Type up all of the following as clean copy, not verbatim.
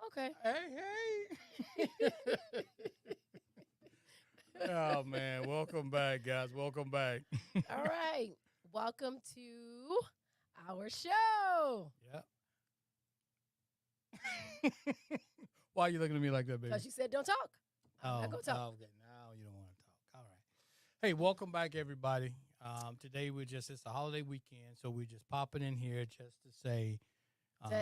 Okay. Hey, hey. Oh, man. Welcome back, guys. Welcome back. All right. Welcome to our show. Yeah. Why are you looking at me like that, baby? Because you said don't talk. I'm not Oh, going to talk. okay. Now you don't want to talk. All right. Hey, welcome back, everybody. Today it's a holiday weekend, so we're just popping in here just to say,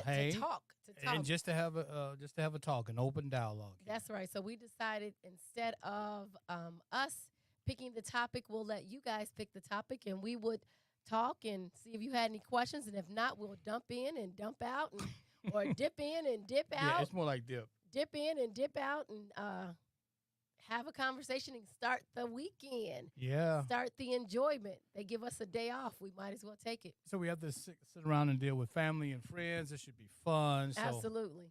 hey, To talk. and just to have a talk, an open dialogue. Here. That's right. So we decided instead of us picking the topic, we'll let you guys pick the topic and we would talk and see if you had any questions. And if not, we'll dump in and dump out or dip in and dip out. Yeah, it's more like dip. Dip in and dip out and have a conversation and start the weekend. Yeah. Start the enjoyment. They give us a day off. We might as well take it. So we have to sit around and deal with family and friends. It should be fun. So, Absolutely.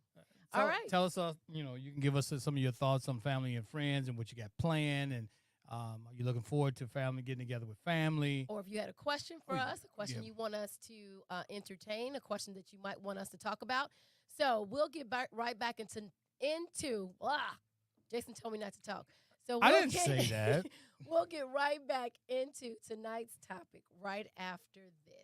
All All right. Tell us, you can give us some of your thoughts on family and friends and what you got planned. And are you looking forward to family, getting together with family? Or if you had a question for us, a question you want us to entertain, a question that you might want us to talk about. So we'll get right back into Jason told me not to talk. So I didn't say that. We'll get right back into tonight's topic right after this.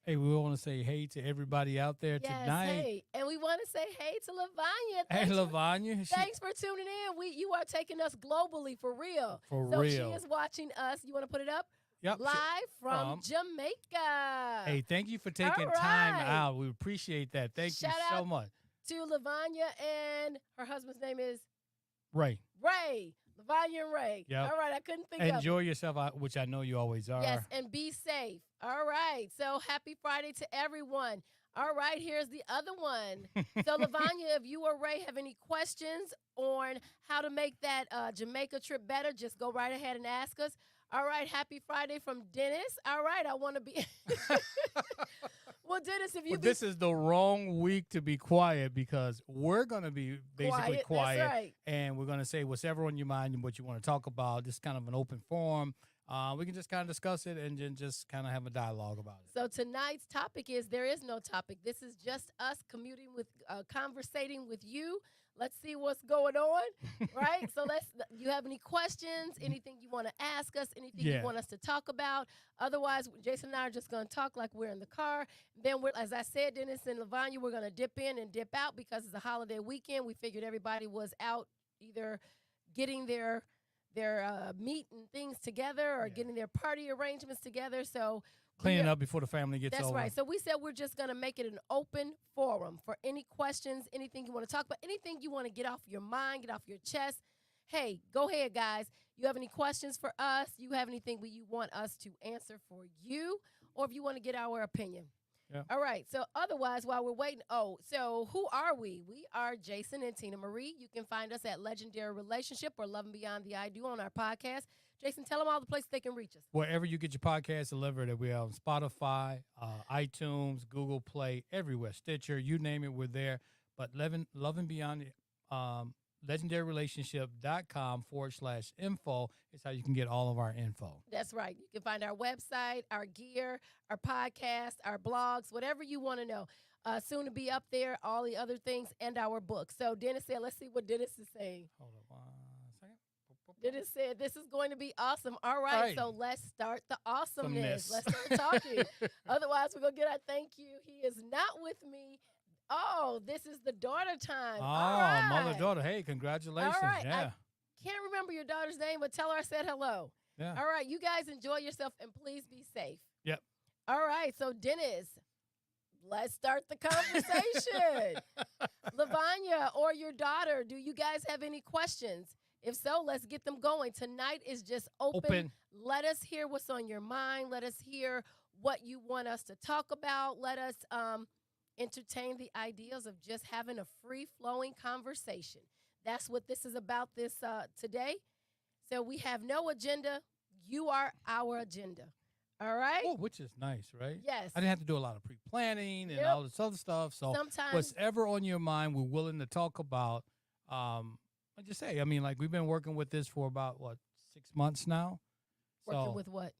Hey, we want to say hey to everybody out there tonight. Hey, and we want to say hey to Lavanya. Hey, Lavanya. Thanks for tuning in. You are taking us globally for real. For so real. She is watching us. You want to put it up? Yep. Live from Jamaica. Hey, thank you for taking time out. We appreciate that. Thank you so much. To Lavanya, and her husband's name is Ray. Lavanya and Ray. Yep. All right, I couldn't think of it. Enjoy yourself, which I know you always are. Yes, and be safe. All right, so happy Friday to everyone. All right, here's the other one. So, Lavanya, if you or Ray have any questions on how to make that Jamaica trip better, just go right ahead and ask us. All right, happy Friday from Dennis. All right, I want to be. Well, Dennis, if you. This is the wrong week to be quiet because we're going to be basically quiet. That's right. And we're going to say what's ever on your mind and what you want to talk about. This is kind of an open forum. We can just kind of discuss it and then just kind of have a dialogue about it. So tonight's topic is there is no topic. This is just us conversating with you. Let's see what's going on, right? So you have any questions, anything you want to ask us, anything you want us to talk about? Otherwise, Jason and I are just going to talk like we're in the car. Then, as I said, Dennis and Lavanya, we're going to dip in and dip out because it's a holiday weekend. We figured everybody was out either getting their meat and things together or getting their party arrangements together. So cleaning up before the family gets over. That's right. So we said we're just going to make it an open forum for any questions, anything you want to talk about, anything you want to get off your mind, get off your chest. Hey, go ahead, guys. You have any questions for us? You have anything you want us to answer for you? Or if you want to get our opinion. Yeah. All right. So otherwise, while we're waiting, so who are we? We are Jason and Tina Marie. You can find us at Legendary Relationship or Love and Beyond the I Do on our podcast. Jason, tell them all the places they can reach us. Wherever you get your podcast delivered, we are on Spotify, iTunes, Google Play, everywhere, Stitcher, you name it, we're there. But Love and Beyond, legendaryrelationship.com/info is how you can get all of our info. That's right. You can find our website, our gear, our podcast, our blogs, whatever you want to know. Soon to be up there, all the other things, and our book. So Dennis said, let's see what Dennis is saying. Hold on 1 second. Dennis said, this is going to be awesome. All right, so let's start the awesomeness. Let's start talking. Otherwise, we're going to get our thank you. He is not with me. Oh, this is the daughter time. Oh, mother-daughter. Hey, congratulations. All right. Yeah. I can't remember your daughter's name, but tell her I said hello. Yeah. All right, you guys enjoy yourself, and please be safe. Yep. All right, so Dennis, let's start the conversation. Lavanya or your daughter, do you guys have any questions? If so, let's get them going. Tonight is just open. Let us hear what's on your mind. Let us hear what you want us to talk about. Let us entertain the ideas of just having a free-flowing conversation. That's what this is about this today. So we have no agenda. You are our agenda. All right? Oh, which is nice, right? Yes. I didn't have to do a lot of pre-planning and Yep. all this other stuff. So Sometimes whatever on your mind, we're willing to talk about. I just say, I mean, like we've been working with this for about 6 months now. working with what?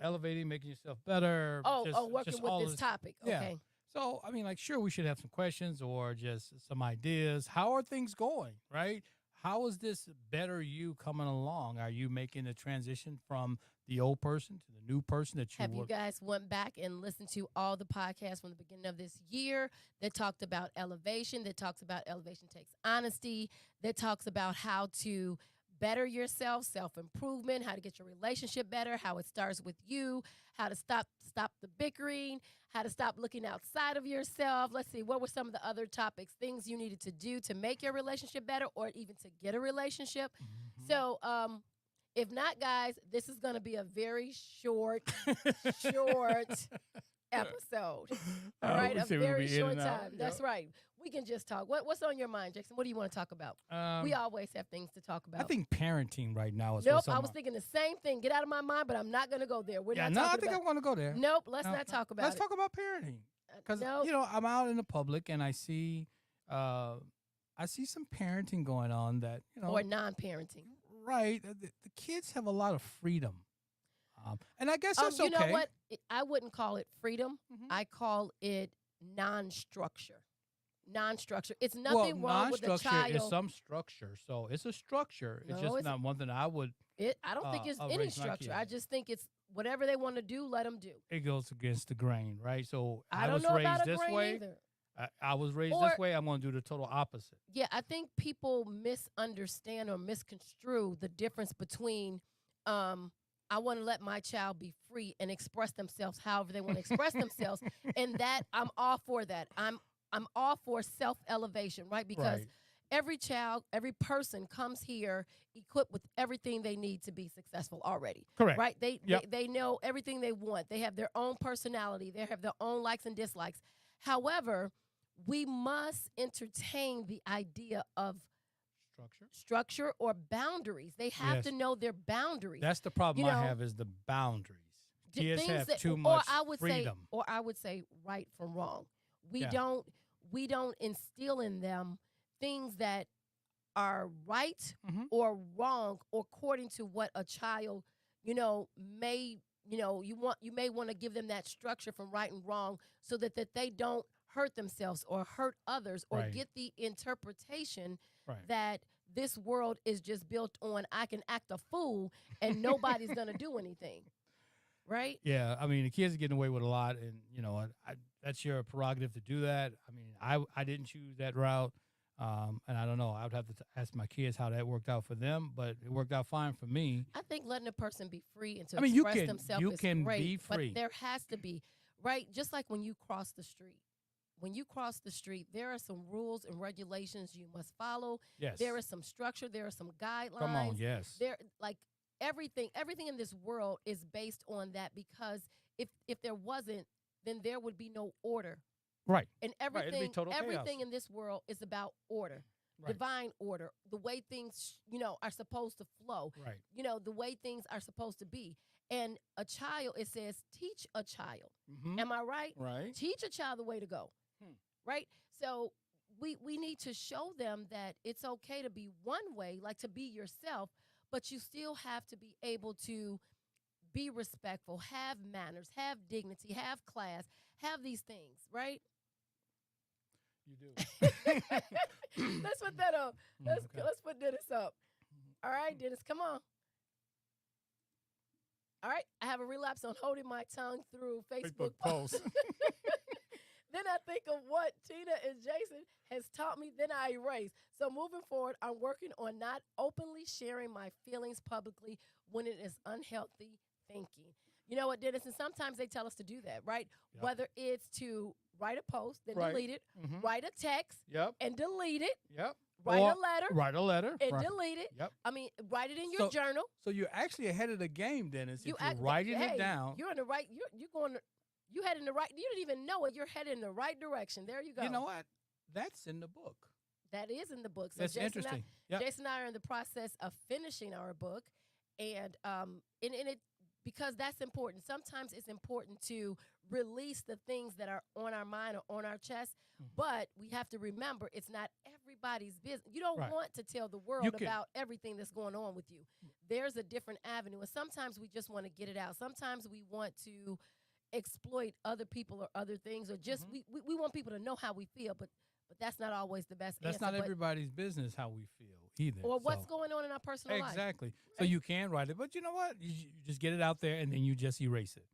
Elevating, making yourself better. Working with this topic. Yeah. Okay. So, I mean, like, sure, we should have some questions or just some ideas. How are things going, right? How is this better you coming along? Are you making the transition from the old person to the new person that you Have you guys went back and listened to all the podcasts from the beginning of this year that talked about elevation, that talks about elevation takes honesty, that talks about how to better yourself, self-improvement, how to get your relationship better, how it starts with you, how to stop the bickering, how to stop looking outside of yourself. Let's see, what were some of the other topics, things you needed to do to make your relationship better or even to get a relationship? Mm-hmm. So, if not, guys, this is going to be a very short episode. All right, a very short time. That's right. We can just talk. What's on your mind, Jackson? What do you want to talk about? We always have things to talk about. I think parenting right now is Nope, I was thinking the same thing. Get out of my mind, but I'm not going to go there. We're not talking I think about. I'm going to go there. Nope, let's not talk about Let's it. talk about parenting. Because, Nope. I'm out in the public and I see some parenting going on that, Or non-parenting. Right. The kids have a lot of freedom. And I guess that's okay. You know what? I wouldn't call it freedom. Mhm. I call it non-structure. Non-structure. It's nothing wrong with a child. Non-structure is some structure. So it's a structure. It's No, just not one that I would. I don't think it's I'll any raise my structure. kids. I just think it's whatever they want to do, let them do. It goes against the grain, right? So I was don't know raised about a this grain way. either. I was raised this way. I'm going to do the total opposite. Yeah, I think people misunderstand or misconstrue the difference between I want to let my child be free and express themselves however they want to express themselves, and that I'm all for that. I'm all for self-elevation, right? Because Right. every child, every person comes here equipped with everything they need to be successful already. Correct. Right? They Yep. they know everything they want. They have their own personality. They have their own likes and dislikes. However, we must entertain the idea of structure or boundaries. They have Yes. to know their boundaries. That's the problem I have is the boundaries. Kids have too much freedom. Or I would say right from wrong. We Yeah. don't instill in them things that are right Mhm. or wrong according to what a child, may, you may want to give them that structure from right and wrong so that they don't hurt themselves or hurt others or Right. get the interpretation Right. that this world is just built on I can act a fool and nobody's going to do anything. Right? Yeah, I mean, the kids are getting away with a lot, and that's your prerogative to do that. I mean, I didn't choose that route, and I don't know. I would have to ask my kids how that worked out for them, but it worked out fine for me. I think letting a person be free and to you express themselves you is can great, be free. but there has to be, right? Just like when you cross the street. When you cross the street, there are some rules and regulations you must follow. Yes. There is some structure. There are some guidelines. Come on, yes. There, like everything in this world is based on that because if there wasn't, then there would be no order. Right. And It'd be everything total chaos. in this world is about order. Right. Divine order, the way things, are supposed to flow. Right. The way things are supposed to be. And a child, it says, teach a child. Mhm. Am I right? Right. Teach a child the way to go. Right? So we need to show them that it's okay to be one way, like to be yourself, but you still have to be able to be respectful, have manners, have dignity, have class, have these things, right? You do. Let's put that up. Let's put Dennis up. All right, Dennis, come on. All right, I have a relapse on holding my tongue through Facebook posts. Then I think of what Tina and Jason has taught me, then I erase. So moving forward, I'm working on not openly sharing my feelings publicly when it is unhealthy thinking. You know what, Dennis? And sometimes they tell us to do that, right? Yep. Whether it's to write a post, then Right. delete it, Mhm. write a text, Yep. and delete it, Yep. write Or a letter, Write a letter. and Right. delete it. Yep. I mean, write it in your So- journal. So you're actually ahead of the game, Dennis. If you're act- writing hey, it down. You're in the right. You're going. You head in the right. You didn't even know it. You're headed in the right direction. There you go. You know what? That's in the book. That is in the book. So That's interesting. Yep. Jason and I are in the process of finishing our book, and it because that's important. Sometimes it's important to release the things that are on our mind or on our chest, but we have to remember it's not everybody's business. You don't want to tell the world about everything that's going on with you. There's a different avenue, and sometimes we just want to get it out. Sometimes we want to exploit other people or other things, or just we want people to know how we feel, but that's not always the best That's answer. not everybody's business how we feel either. Or what's going on in our personal life. Exactly. So you can write it, but you know what? You just get it out there, and then you just erase it.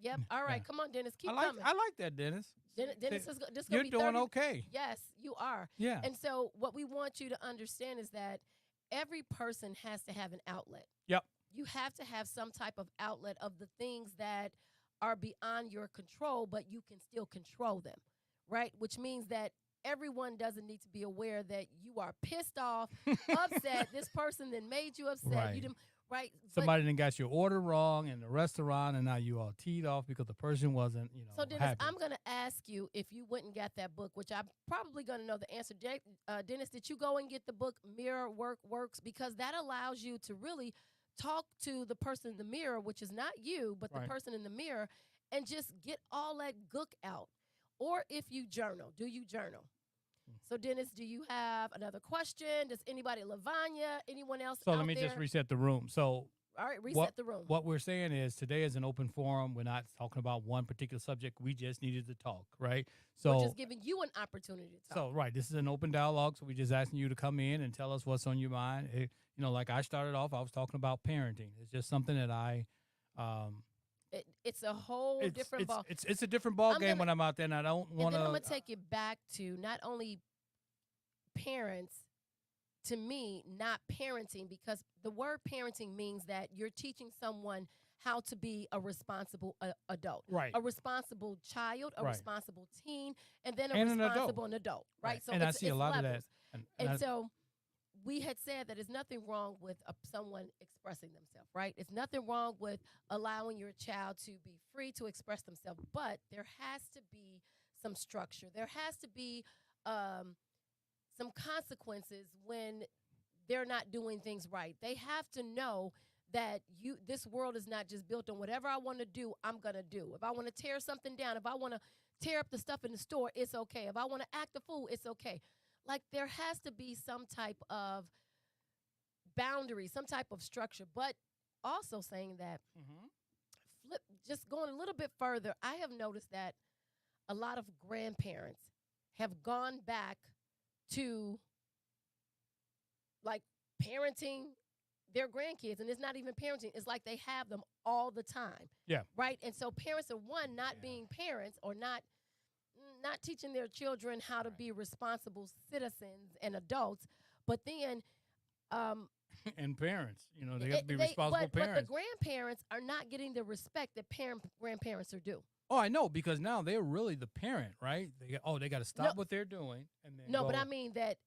Yep. All right, come on, Dennis. Keep coming. I like that, Dennis. Dennis is just You're going to be doing okay. Yes, you are. Yeah. And so what we want you to understand is that every person has to have an outlet. Yep. You have to have some type of outlet of the things that are beyond your control, but you can still control them, right? Which means that everyone doesn't need to be aware that you are pissed off, upset. This person then made you upset. Right. You didn't, right? Somebody then got your order wrong in the restaurant, and now you all teed off because the person wasn't, So, Dennis, happy. I'm going to ask you if you went and got that book, which I'm probably going to know the answer. Dennis, did you go and get the book Mirror Works? Because that allows you to really talk to the person in the mirror, which is not you, but the person in the mirror, and just get all that gook out. Or if you journal, do you journal? So, Dennis, do you have another question? Does anybody, Lavanya, anyone else So out let me there? just reset the room. So All right, reset the room. What we're saying is today is an open forum. We're not talking about one particular subject. We just needed to talk, right? So we're just giving you an opportunity to talk. So, this is an open dialogue. So we're just asking you to come in and tell us what's on your mind. Like I started off, I was talking about parenting. It's just something that it's a whole different ball. It's a different ball game when I'm out there, and I don't want to. And then I'm going to take you back to not only parents, to me, not parenting, because the word parenting means that you're teaching someone how to be a responsible adult, right? A responsible child, a responsible teen, and then an responsible adult, right? So and I see a lot levels. of that. And so we had said that there's nothing wrong with someone expressing themselves, right? It's nothing wrong with allowing your child to be free to express themselves, but there has to be some structure. There has to be some consequences when they're not doing things right. They have to know that this world is not just built on whatever I want to do, I'm going to do. If I want to tear something down, if I want to tear up the stuff in the store, it's okay. If I want to act a fool, it's okay. Like, there has to be some type of boundary, some type of structure, but also saying that, just going a little bit further, I have noticed that a lot of grandparents have gone back to, like, parenting their grandkids, and it's not even parenting. It's like they have them all the time. Yeah. Right? And so parents are, not being parents, or not teaching their children how to be responsible citizens and adults, but then and parents, they have to be responsible parents. But the grandparents are not getting the respect that grandparents are due. Oh, I know, because now they're really the parent, right? They got to stop what they're doing, and then but I mean that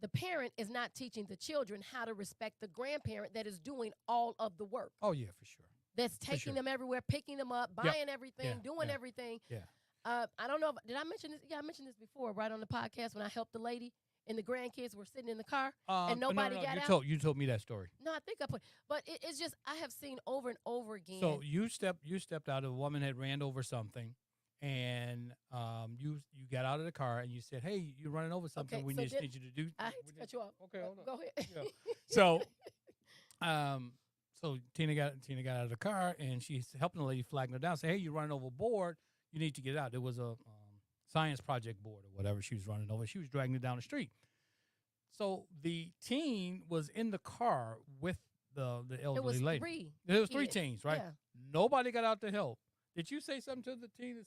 the parent is not teaching the children how to respect the grandparent that is doing all of the work. Oh yeah, for sure. That's taking them everywhere, picking them up, buying everything, doing everything. Yeah. I don't know. Did I mention this? Yeah, I mentioned this before, right on the podcast, when I helped the lady and the grandkids were sitting in the car and nobody got out. You told me that story. No, I think I put. But it's just, I have seen over and over again. So you stepped out. A woman had ran over something, and you got out of the car and you said, "Hey, you're running over something. We need you to do." I hate to cut you off. Okay, hold on. Go ahead. Yeah. So, so Tina got out of the car and she's helping the lady, flagging her down. Say, "Hey, you're running overboard. You need to get out." There was a science project board or whatever she was running over. She was dragging it down the street. So the teen was in the car with the elderly lady. There was three teens, right? Yeah. Nobody got out to help. Did you say something to the teen?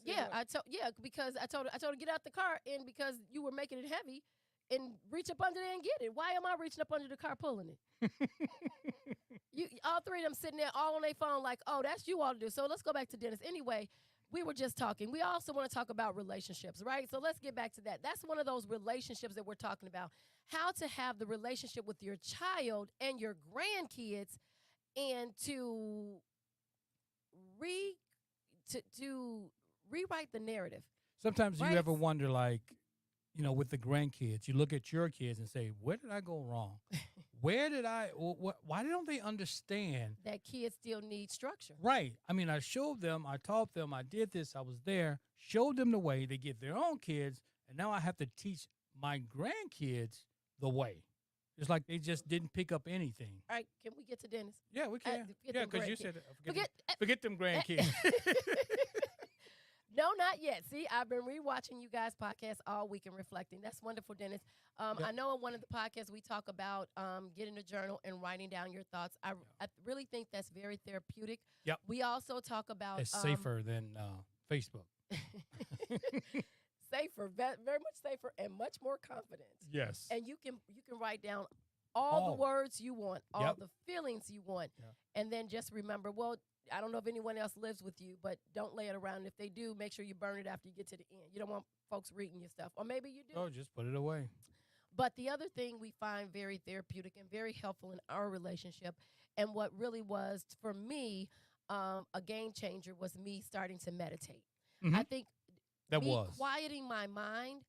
Because I told her to get out the car, and because you were making it heavy, and reach up under there and get it. Why am I reaching up under the car pulling it? All three of them sitting there all on their phone like, oh, that's you all to do. So let's go back to Dennis. Anyway, we were just talking. We also want to talk about relationships, right? So let's get back to that. That's one of those relationships that we're talking about. How to have the relationship with your child and your grandkids, and to rewrite the narrative. Sometimes you ever wonder, like, with the grandkids, you look at your kids and say, where did I go wrong? Where did why don't they understand that kids still need structure? Right. I mean, I showed them, I taught them, I did this, I was there, showed them the way. They get their own kids, and now I have to teach my grandkids the way. It's like they just didn't pick up anything. All right, can we get to Dennis? Yeah, we can. Yeah, because you said forget them grandkids. No, not yet. See, I've been rewatching you guys' podcast all week and reflecting. That's wonderful, Dennis. I know in one of the podcasts we talk about getting a journal and writing down your thoughts. I really think that's very therapeutic. Yep. We also talk about it's safer than Facebook. Safer, very much safer, and much more confidence. Yes. And you can write down all the words you want, all the feelings you want, and then just remember, well, I don't know if anyone else lives with you, but don't lay it around. If they do, make sure you burn it after you get to the end. You don't want folks reading your stuff. Or maybe you do. Oh, just put it away. But the other thing we find very therapeutic and very helpful in our relationship, and what really was, for me, a game changer was me starting to meditate. Mm-hmm. I think that was quieting my mind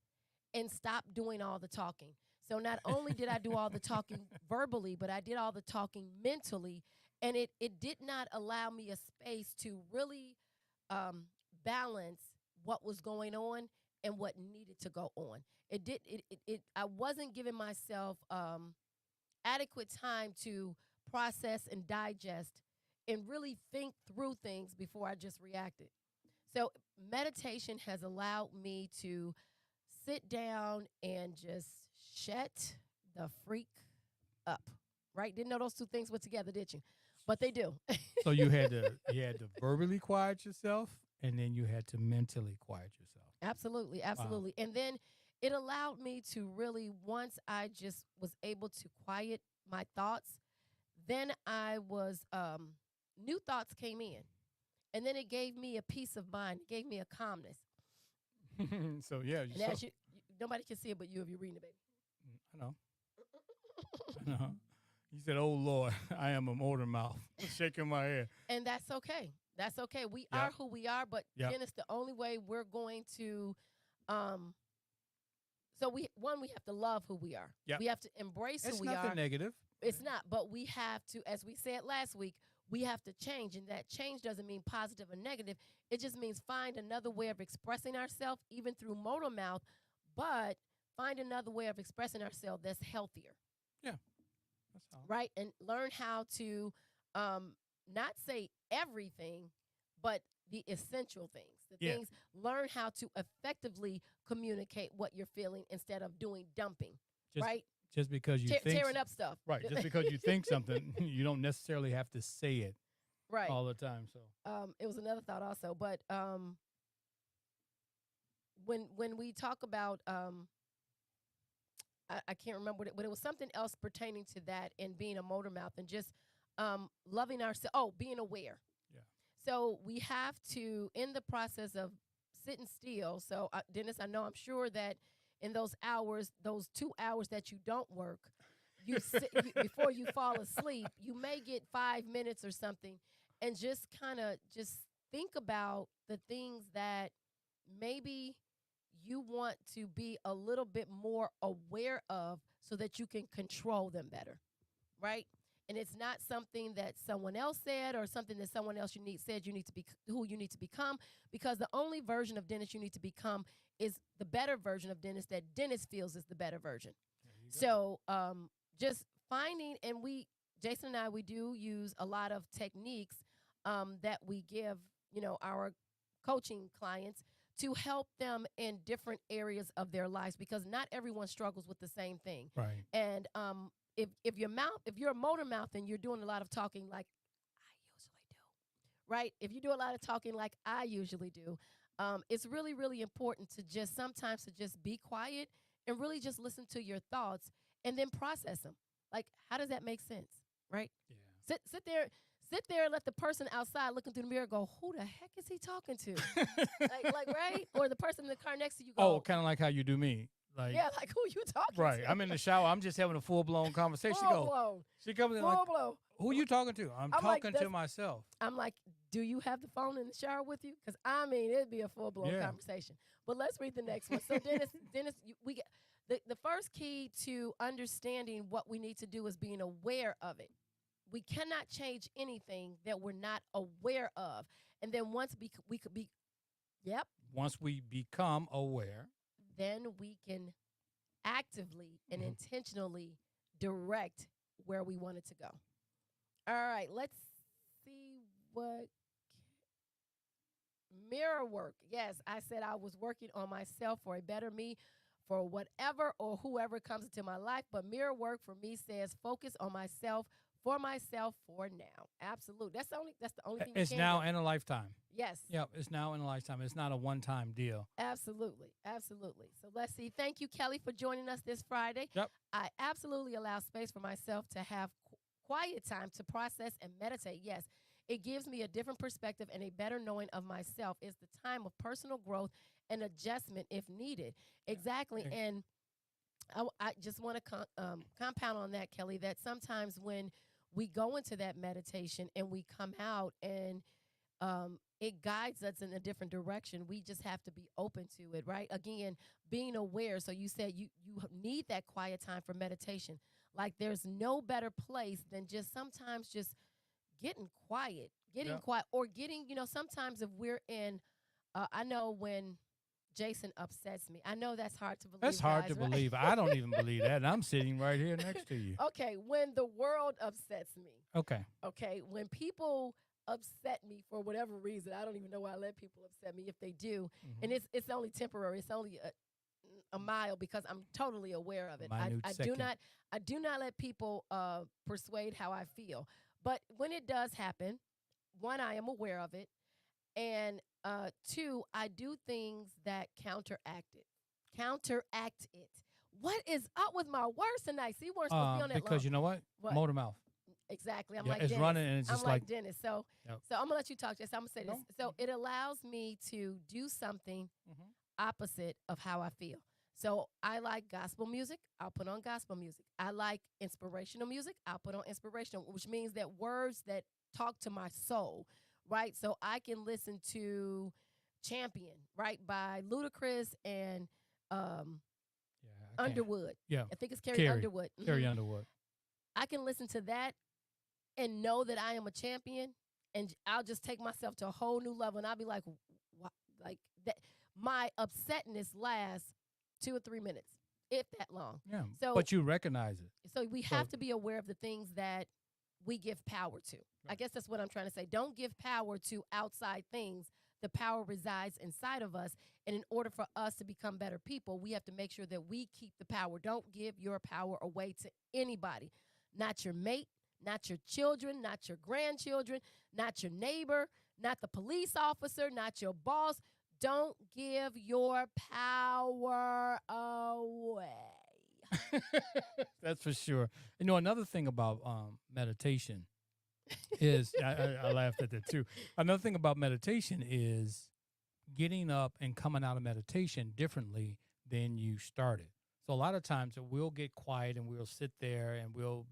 and stop doing all the talking. So not only did I do all the talking verbally, but I did all the talking mentally. And it did not allow me a space to really balance what was going on and what needed to go on. I wasn't giving myself adequate time to process and digest and really think through things before I just reacted. So meditation has allowed me to sit down and just shut the freak up. Right? Didn't know those two things went together, did you? But they do. So you had to verbally quiet yourself, and then you had to mentally quiet yourself. Absolutely. Wow. And then it allowed me to really, once I just was able to quiet my thoughts, then I was, new thoughts came in. And then it gave me a peace of mind. It gave me a calmness. So, yeah. Nobody can see it but you if you're reading it, baby. I know. I know. You said, oh, Lord, I am a motor mouth. Shaking my head. And that's okay. That's okay. We are who we are, but Dennis, the only way we're going to we have to love who we are. Yep. We have to embrace who we are. It's not the negative. It's not, but we have to, as we said last week, we have to change. And that change doesn't mean positive or negative. It just means find another way of expressing ourselves, even through motor mouth, but find another way of expressing ourselves that's healthier. Yeah. That's all. Right? And learn how to not say everything, but the essential things. Things, learn how to effectively communicate what you're feeling instead of doing dumping, right? Just because you think tearing up stuff. Right. Just because you think something, you don't necessarily have to say it all the time. So it was another thought also. But when we talk about I can't remember what but it was something else pertaining to that and being a motor mouth and just loving ourselves. Oh, being aware. Yeah. So we have to, in the process of sitting still. So Dennis, I'm sure that in those hours, those 2 hours that you don't work, you sit before you fall asleep, you may get 5 minutes or something and just kind of just think about the things that maybe you want to be a little bit more aware of so that you can control them better, right? And it's not something that someone else said or something that someone else said you need to be who you need to become, because the only version of Dennis you need to become is the better version of Dennis that Dennis feels is the better version. So just finding, and Jason and I, we do use a lot of techniques that we give, our coaching clients to help them in different areas of their lives, because not everyone struggles with the same thing. Right. And if you're a motor mouth and you're doing a lot of talking like I usually do, right? If you do a lot of talking like I usually do, it's really, really important to just sometimes to just be quiet and really just listen to your thoughts and then process them. Like, how does that make sense, right? Yeah. Sit there and let the person outside looking through the mirror go, who the heck is he talking to? like, right? Or the person in the car next to you go. Oh, kind of like how you do me. Like, Yeah, like who you talking right. to? I'm in the shower. I'm just having a full-blown conversation. Full blown. She comes in Full like, blown. who you talking to? I'm I'm like, talking to myself. I'm like, do you have the phone in the shower with you? Because I mean, it'd be a full blown Yeah. conversation. But let's read the next one. So Dennis, we get the first key to understanding what we need to do is being aware of it. We cannot change anything that we're not aware of. And then once we could be, yep, Once we become aware, then we can actively and intentionally direct where we want it to go. All right, let's see what mirror work. Yes, I said I was working on myself for a better me for whatever or whoever comes into my life, but mirror work for me says focus on myself for now. Absolutely. That's the only thing it's you can now do. and a lifetime. Yes. Yep, it's now in a lifetime. It's not a one-time deal. Absolutely. Absolutely. So let's see. Thank you, Kelly, for joining us this Friday. Yep. I absolutely allow space for myself to have quiet time to process and meditate. Yes, it gives me a different perspective and a better knowing of myself. It's the time of personal growth and adjustment if needed. Exactly. Okay. And I just want to compound on that, Kelly, that sometimes when we go into that meditation and we come out and it guides us in a different direction. We just have to be open to it, right? Again, being aware. So you said you need that quiet time for meditation. Like there's no better place than just sometimes just getting quiet, or getting, sometimes if we're in, I know when Jason upsets me. I know that's hard to believe. That's hard guys, to right? believe. I don't even believe that. And I'm sitting right here next to you. Okay, when the world upsets me. Okay. Okay, when people upset me for whatever reason, I don't even know why I let people upset me if they do, and it's only temporary. It's only a mile because I'm totally aware of it. I do not let people persuade how I feel. But when it does happen, one, I am aware of it, and two, I do things that counteract it. What is up with my words tonight? See, we're supposed to be on that because long. you know what? Motor mouth. Exactly. I'm Yeah, like it's Dennis. running and it's just I'm like like Dennis. So Yep. so I'm gonna let you talk. Just I'm gonna say this. No. So it allows me to do something Mhm. opposite of how I feel. So I like gospel music. I'll put on gospel music. I like inspirational music. I'll put on inspirational, which means that words that talk to my soul, right? So I can listen to Champion, right, by Ludacris and Yeah, Underwood. Yeah. I think it's Carrie Underwood. Carrie Mhm. Underwood. I can listen to that and know that I am a champion, and I'll just take myself to a whole new level, and I'll be like, like that. My upsetness lasts 2 or 3 minutes, if that long. Yeah. So, but you recognize it. so we have to be aware of the things that we give power to. I guess that's what I'm trying to say. Don't give power to outside things. The power resides inside of us, and in order for us to become better people, we have to make sure that we keep the power. Don't give your power away to anybody, not your mate, not your children, not your grandchildren, not your neighbor, not the police officer, not your boss. Don't give your power away. That's for sure. Another thing about meditation is I laughed at that too. Another thing about meditation is getting up and coming out of meditation differently than you started. So a lot of times we'll get quiet and we'll sit there and we'll,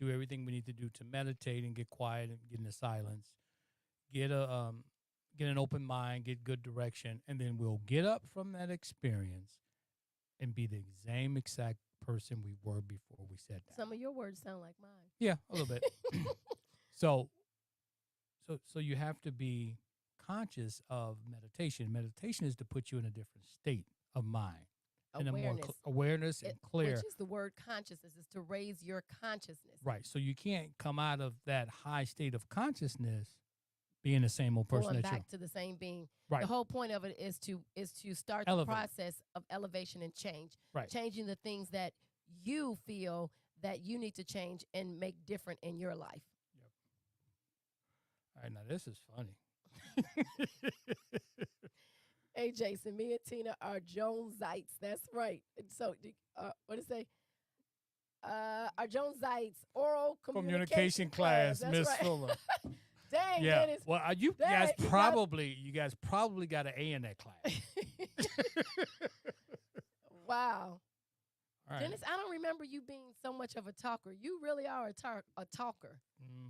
do everything we need to do to meditate and get quiet and get into silence, get an open mind, get good direction, and then we'll get up from that experience and be the same exact person we were before we sat down. Some of your words sound like mine. Yeah, a little bit. So you have to be conscious of meditation. Meditation is to put you in a different state of mind. And a more awareness and clear. Which is the word consciousness, is to raise your consciousness. Right. So you can't come out of that high state of consciousness being the same old person Going that back to the same being. Right. The whole point of it is to start Elevate. the process of elevation and change. Right. Changing the things that you feel that you need to change and make different in your life. Yep. All right, now this is funny. Hey, Jason, me and Tina are Jonesites. That's right. And so, what did it say? Our Jonesites oral communication class. That's Miss right. Fuller. Dang, Yeah. Dennis. Well, you guys probably got an A in that class. Wow. All right. Dennis, I don't remember you being so much of a talker. You really are a talker.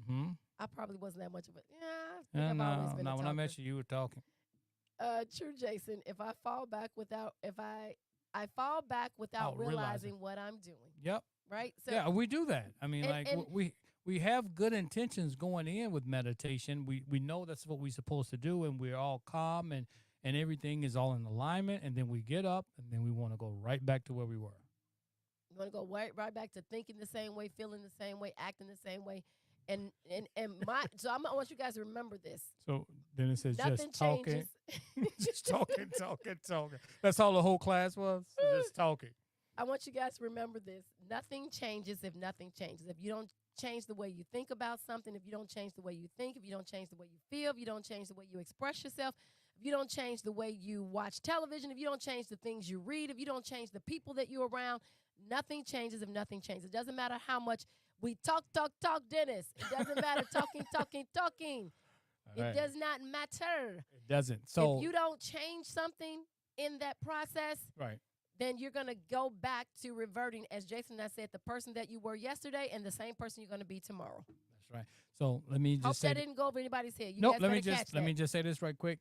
Mm-hmm. I probably wasn't that much of a. Yeah, I think I've always No, been a no. talker. When I met you, you were talking. True, Jason. If I fall back without, if I fall back without Oh, realizing. realizing what I'm doing, Yep. right? So Yeah, we do that. I mean, and, like and we have good intentions going in with meditation. We know that's what we're supposed to do, and we're all calm and everything is all in alignment. And then we get up, and then we want to go right back to where we were. you want to go right back to thinking the same way, feeling the same way, acting the same way, and my. So I want you guys to remember this. So then it says Nothing just talking, changes. just talking. That's all the whole class was, just talking. I want you guys to remember this. Nothing changes if nothing changes. If you don't change the way you think about something, if you don't change the way you think, if you don't change the way you feel, if you don't change the way you express yourself, if you don't change the way you watch television, if you don't change the things you read, if you don't change the people that you're around, nothing changes if nothing changes. It doesn't matter how much we talk, Dennis. It doesn't matter talking. All right. It does not matter. It doesn't. So if you don't change something in that process, right. then you're going to go back to reverting, as Jason and I said, the person that you were yesterday and the same person you're going to be tomorrow. That's right. So let me just Hope say that didn't go over anybody's head. Nope. Let me just say this right quick.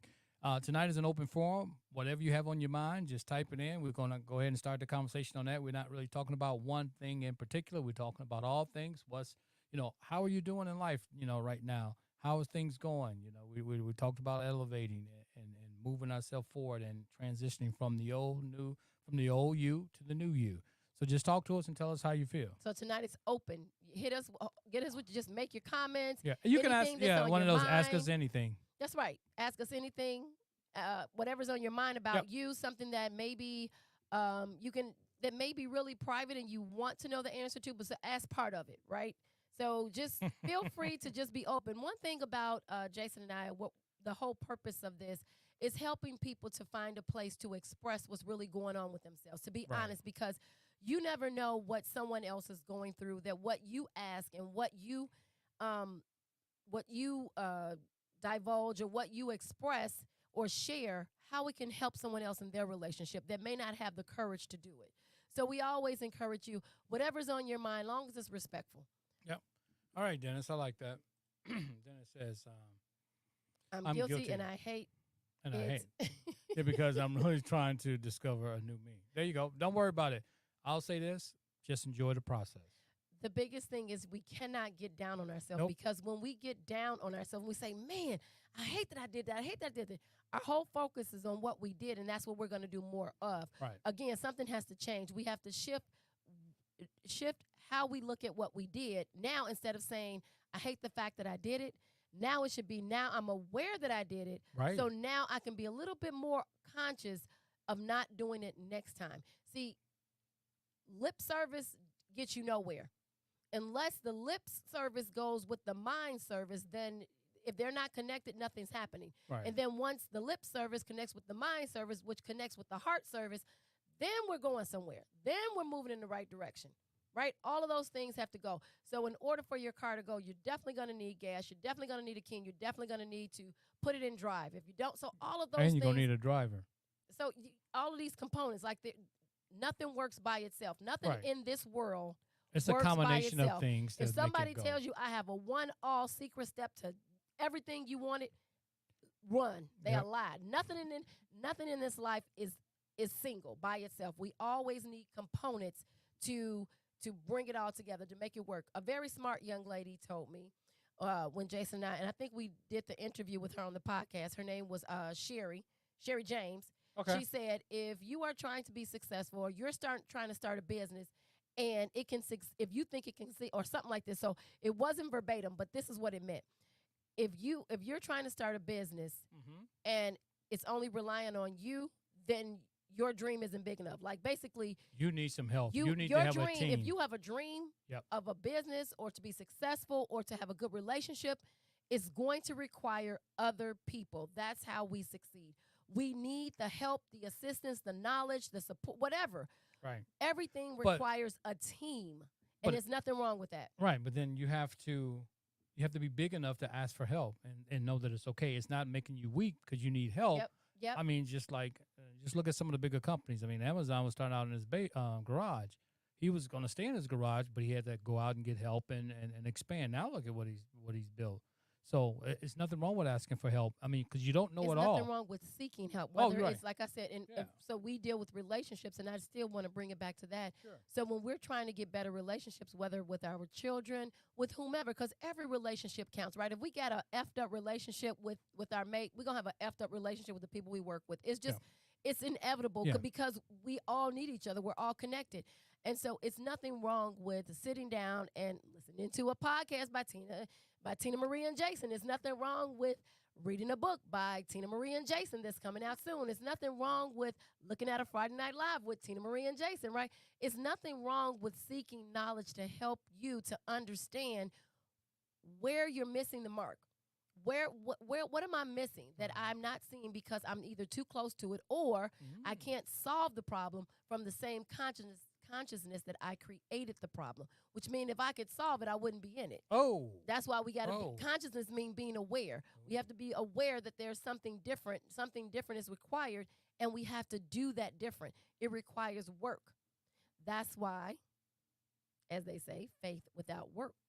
Tonight is an open forum. Whatever you have on your mind, just type it in. We're going to go ahead and start the conversation on that. We're not really talking about one thing in particular. We're talking about all things. How are you doing in life, right now? How is things going? We talked about elevating and moving ourselves forward and transitioning from the old you to the new you. So just talk to us and tell us how you feel. So tonight it's open. Hit us, get us with just make your comments. Yeah, you can ask. Yeah, one of those. Ask us anything. That's right. Ask us anything, whatever's on your mind about you. Something that maybe that may be really private and you want to know the answer to, but so ask part of it, right? So just feel free to just be open. One thing about Jason and I, what the whole purpose of this is helping people to find a place to express what's really going on with themselves, to be honest, because you never know what someone else is going through, that what you ask and what you divulge or what you express or share, how it can help someone else in their relationship that may not have the courage to do it. So we always encourage you, whatever's on your mind, long as it's respectful. Yep. All right, Dennis, I like that. Dennis says, I'm guilty and I hate and I hate. Yeah, because I'm really trying to discover a new me. There you go. Don't worry about it. I'll say this. Just enjoy the process. The biggest thing is we cannot get down on ourselves because when we get down on ourselves, we say, man, I hate that I did that. I hate that I did that. Our whole focus is on what we did, and that's what we're going to do more of. Right. Again, something has to change. We have to shift how we look at what we did. Now, instead of saying, I hate the fact that I did it, now it should be, now I'm aware that I did it. Right. So now I can be a little bit more conscious of not doing it next time. See, lip service gets you nowhere. Unless the lip service goes with the mind service, then if they're not connected, nothing's happening. Right. And then once the lip service connects with the mind service, which connects with the heart service, then we're going somewhere. Then we're moving in the right direction, right? All of those things have to go. So in order for your car to go, you're definitely going to need gas. You're definitely going to need a key. You're definitely going to need to put it in drive. If you don't, so all of those things. And you're going to need a driver. So all of these components, nothing works by itself. Nothing in this world It's a combination of things. If somebody tells you I have a one-all secret step to everything you wanted, run. They are lied. Nothing in this life is single by itself. We always need components to bring it all together, to make it work. A very smart young lady told me when Jason and I think we did the interview with her on the podcast. Her name was Sherry James. Okay. She said, if you are trying to be successful or you're trying to start a business and it can, if you think it can see, or something like this. So it wasn't verbatim, but this is what it meant. If you're trying to start a business and it's only relying on you, then your dream isn't big enough. Like basically, you need some help. You need to have a team. If you have a dream of a business or to be successful or to have a good relationship, it's going to require other people. That's how we succeed. We need the help, the assistance, the knowledge, the support, whatever. Right. Everything requires a team, and there's nothing wrong with that. Right, but then you have to be big enough to ask for help and know that it's okay. It's not making you weak because you need help. Yep. Yep. I mean, just look at some of the bigger companies. I mean, Amazon was starting out in his garage. He was going to stay in his garage, but he had to go out and get help and expand. Now look at what he's built. So it's nothing wrong with asking for help. I mean, because you don't know It's it nothing all. wrong with seeking help. Oh, Whether you're right. it's like I said, and Yeah. so we deal with relationships, and I still want to bring it back to that. Sure. So when we're trying to get better relationships, whether with our children, with whomever, because every relationship counts, right? If we got a effed up relationship with our mate, we're gonna have an effed up relationship with the people we work with. It's just it's inevitable Yeah. because we all need each other. We're all connected. And so it's nothing wrong with sitting down and listening to a podcast by Tina Marie and Jason. There's nothing wrong with reading a book by Tina Marie and Jason that's coming out soon. There's nothing wrong with looking at a Friday Night Live with Tina Marie and Jason, right? It's nothing wrong with seeking knowledge to help you to understand where you're missing the mark. What am I missing that I'm not seeing because I'm either too close to it or I can't solve the problem from the same consciousness that I created the problem, which means if I could solve it, I wouldn't be in it. Oh. That's why we got to Oh. be consciousness mean being aware. We have to be aware that there's something different is required, and we have to do that different. It requires work. That's why, as they say, faith without works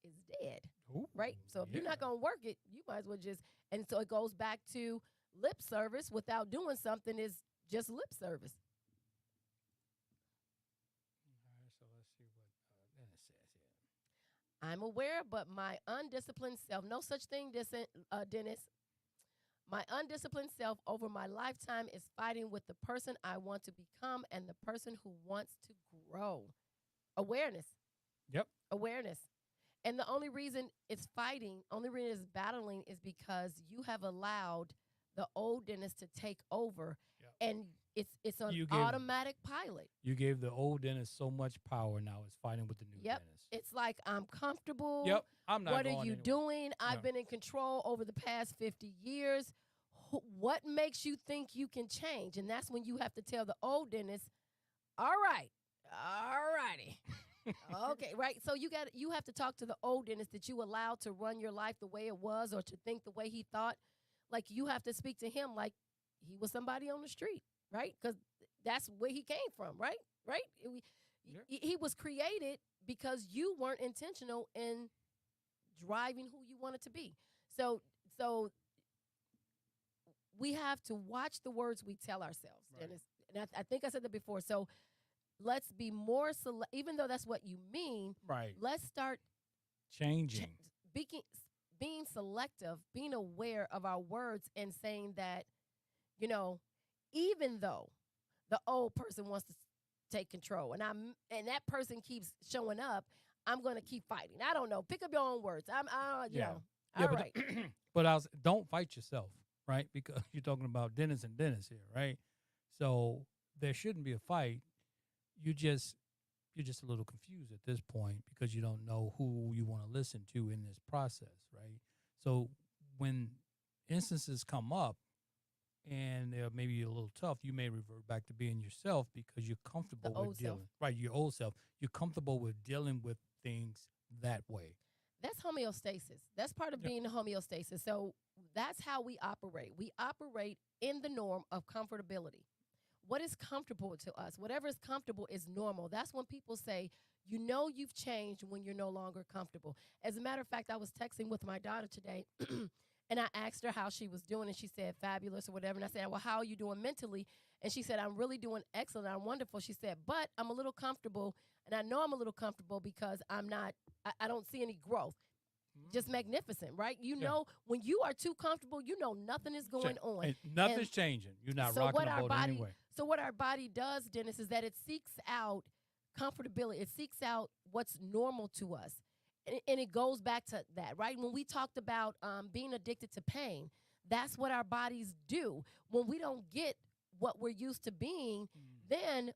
is dead. Ooh, Right? So if you're yeah. not going to work it, you might as well just, and so it goes back to lip service without doing something is just lip service. All right, so let's see what Dennis says here. I'm aware, but my undisciplined self, no such thing, Dennis. My undisciplined self over my lifetime is fighting with the person I want to become and the person who wants to grow. Awareness. Yep. Awareness. And the only reason it's fighting, only reason it's battling is because you have allowed the old Dennis to take over, and it's on automatic pilot. You gave the old Dennis so much power. Now it's fighting with the new Dennis. It's like I'm comfortable. Yep. I'm not. What going are you anywhere. doing? I've been in control over the past 50 years. What makes you think you can change? And that's when you have to tell the old Dennis, all righty. Okay, right. So you have to talk to the old Dennis that you allowed to run your life the way it was or to think the way he thought. Like you have to speak to him like he was somebody on the street, right? Because that's where he came from, right? Right? He was created because you weren't intentional in driving who you wanted to be. So we have to watch the words we tell ourselves, Dennis. And I think I said that before. So let's be more even though that's what you mean. Right. Let's start changing. Being selective, being aware of our words and saying that, even though the old person wants to take control and that person keeps showing up, I'm going to keep fighting. I don't know. Pick up your own words. All right. But don't fight yourself, right? Because you're talking about Dennis and Dennis here, right? So there shouldn't be a fight. You're just a little confused at this point because you don't know who you want to listen to in this process, right? So when instances come up and they're maybe a little tough, you may revert back to being yourself because you're comfortable with dealing. Right, your old self. You're comfortable with dealing with things that way. That's homeostasis. That's part of being homeostasis. So that's how we operate. We operate in the norm of comfortability. What is comfortable to us? Whatever is comfortable is normal. That's when people say, you've changed when you're no longer comfortable. As a matter of fact, I was texting with my daughter today, and I asked her how she was doing, and she said, fabulous or whatever. And I said, well, how are you doing mentally? And she said, I'm really doing excellent. I'm wonderful. She said, but I'm a little comfortable, and I know I'm a little comfortable because I don't see any growth. Just magnificent, right? When you are too comfortable, nothing is going on. Nothing's changing. You're not rocking the boat anyway. So what our body does, Dennis, is that it seeks out comfortability. It seeks out what's normal to us. And it goes back to that, right? When we talked about being addicted to pain, that's what our bodies do. When we don't get what we're used to being, then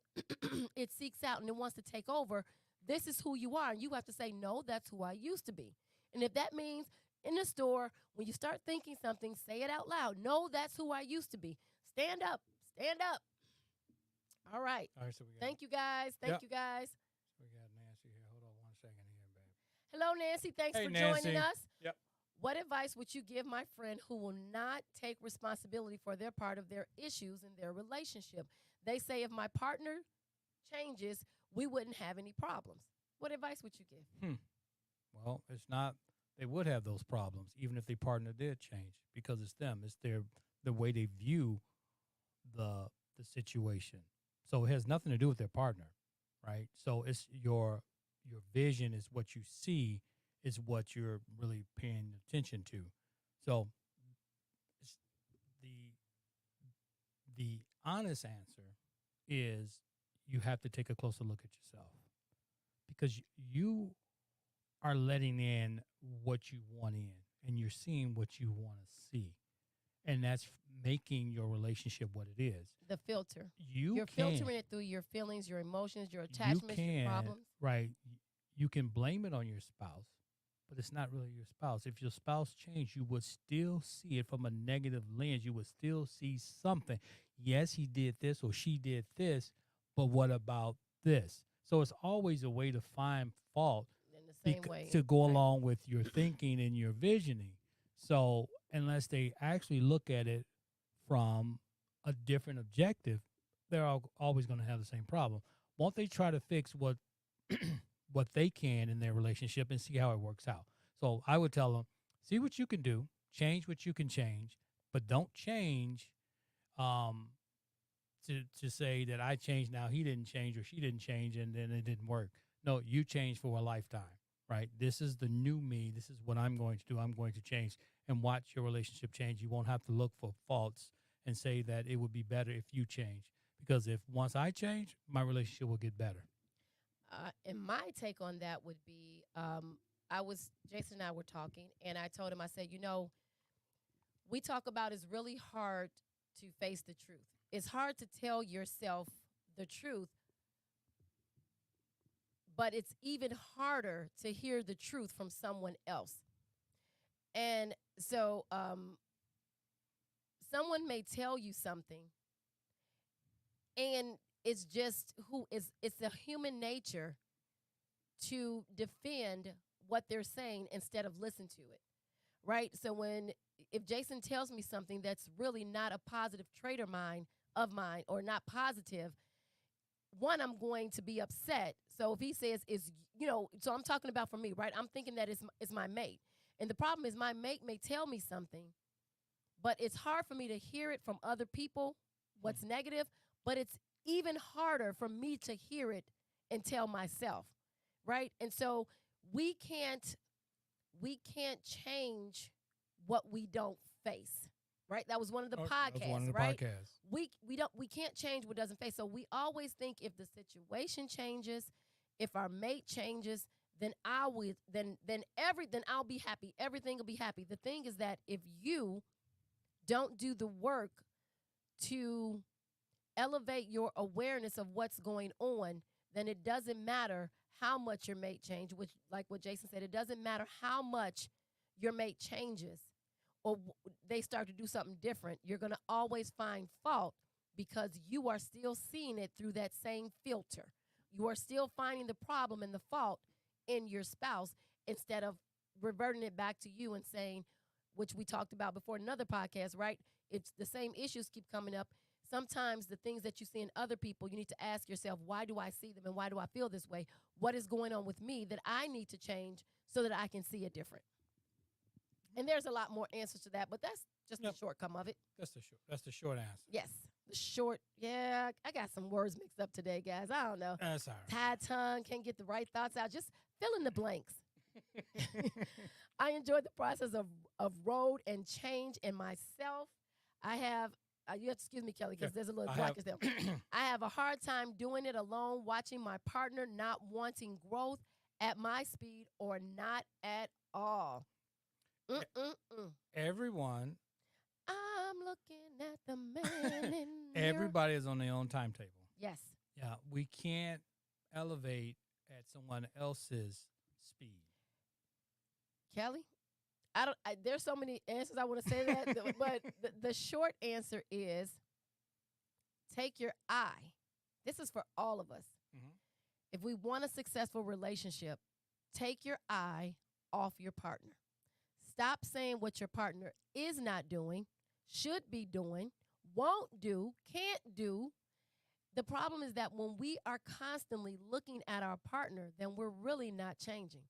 it seeks out and it wants to take over. This is who you are. And you have to say, no, that's who I used to be. And if that means in the store, when you start thinking something, say it out loud. No, that's who I used to be. Stand up. Stand up. All right. So Thank you, guys. Thank you, guys. We got Nancy here. Hold on 1 second here, babe. Hello, Nancy. Thanks for Nancy. joining us. Yep. What advice would you give my friend who will not take responsibility for their part of their issues in their relationship? They say if my partner changes, we wouldn't have any problems. What advice would you give? Well, it's not. They would have those problems even if their partner did change because it's them. It's the way they view the situation. So it has nothing to do with their partner, right? So it's your vision is what you see is what you're really paying attention to. So it's the honest answer is you have to take a closer look at yourself because you are letting in what you want in and you're seeing what you want to see. And that's making your relationship what it is. The filter. You're filtering it through your feelings, your emotions, your you attachments, your can, problems. right? You can blame it on your spouse, but it's not really your spouse. If your spouse changed, you would still see it from a negative lens. You would still see something. Yes, he did this or she did this, but what about this? So it's always a way to find fault In the same way. to go Right. along with your thinking and your visioning. So unless they actually look at it from a different objective, they're always going to have the same problem. Won't they try to fix what what they can in their relationship and see how it works out? So I would tell them, see what you can do, change what you can change, but don't change to say that I changed now, he didn't change or she didn't change and then it didn't work. No, you changed for a lifetime, right? This is the new me. This is what I'm going to do. I'm going to change and watch your relationship change. You won't have to look for faults and say that it would be better if you change. Because if once I change, my relationship will get better. And my take on that would be, Jason and I were talking, and I told him, I said, we talk about it's really hard to face the truth. It's hard to tell yourself the truth, but it's even harder to hear the truth from someone else. And so someone may tell you something, and it's just it's a human nature to defend what they're saying instead of listen to it, right? So if Jason tells me something that's really not a positive trait of mine or not positive, one, I'm going to be upset. So if he says so I'm talking about for me, right? I'm thinking that it's my mate. And the problem is my mate may tell me something, but it's hard for me to hear it from other people, what's negative, but it's even harder for me to hear it and tell myself, right? And so we can't change what we don't face, right? That was one of the podcasts, That was one of the right? podcasts. We can't change what doesn't face. So we always think if the situation changes, if our mate changes, then I'll be happy. Everything will be happy. The thing is that if you don't do the work to elevate your awareness of what's going on, then it doesn't matter how much your mate changes, which, like what Jason said, it doesn't matter how much your mate changes or they start to do something different. You're going to always find fault because you are still seeing it through that same filter. You are still finding the problem and the fault in your spouse instead of reverting it back to you and saying, which we talked about before in another podcast, right? It's the same issues keep coming up. Sometimes the things that you see in other people, you need to ask yourself, why do I see them and why do I feel this way? What is going on with me that I need to change so that I can see it different? And there's a lot more answers to that, but that's just the shortcome of it. That's the short answer. Yes. The short, I got some words mixed up today, guys. I don't know. That's all right. Tied tongue, can't get the right thoughts out. Just fill in the blanks. I enjoyed the process of road and change in myself. I have, you have to excuse me, Kelly, because there's a little blockage there. I have a hard time doing it alone, watching my partner not wanting growth at my speed or not at all. Everyone. I'm looking at the man in the Everybody is on their own timetable. Yes. Yeah, we can't elevate at someone else's speed. Kelly, there's so many answers I want to say that, but the short answer is take your eye. This is for all of us. Mm-hmm. If we want a successful relationship, take your eye off your partner. Stop saying what your partner is not doing, should be doing, won't do, can't do. The problem is that when we are constantly looking at our partner, then we're really not changing.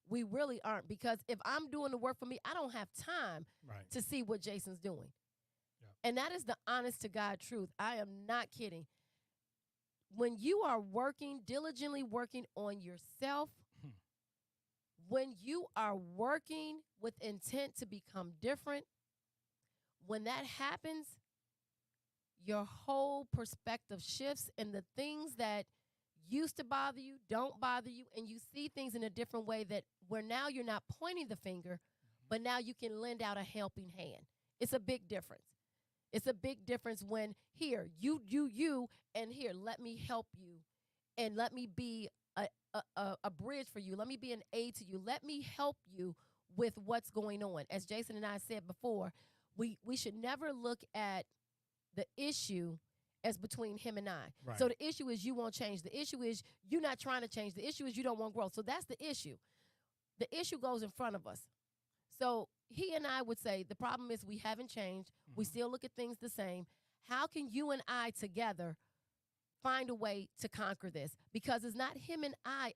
We really aren't, because if I'm doing the work for me, I don't have time Right. to see what Jason's doing. Yep. And that is the honest to God truth. I am not kidding. When you are working, diligently working on yourself, when you are working with intent to become different, when that happens, your whole perspective shifts, and the things that used to bother you don't bother you, and you see things in a different way, that where now you're not pointing the finger, but now you can lend out a helping hand. It's a big difference. It's a big difference when, here, you, and here, let me help you, and let me be a bridge for you. Let me be an aid to you. Let me help you with what's going on. As Jason and I said before, we should never look at the issue as between him and I. Right. So the issue is you won't change. The issue is you not trying to change. The issue is you don't want growth. So that's the issue. The issue goes in front of us. So he and I would say the problem is we haven't changed. We still look at things the same. How can you and I together find a way to conquer this? Because it's not him and I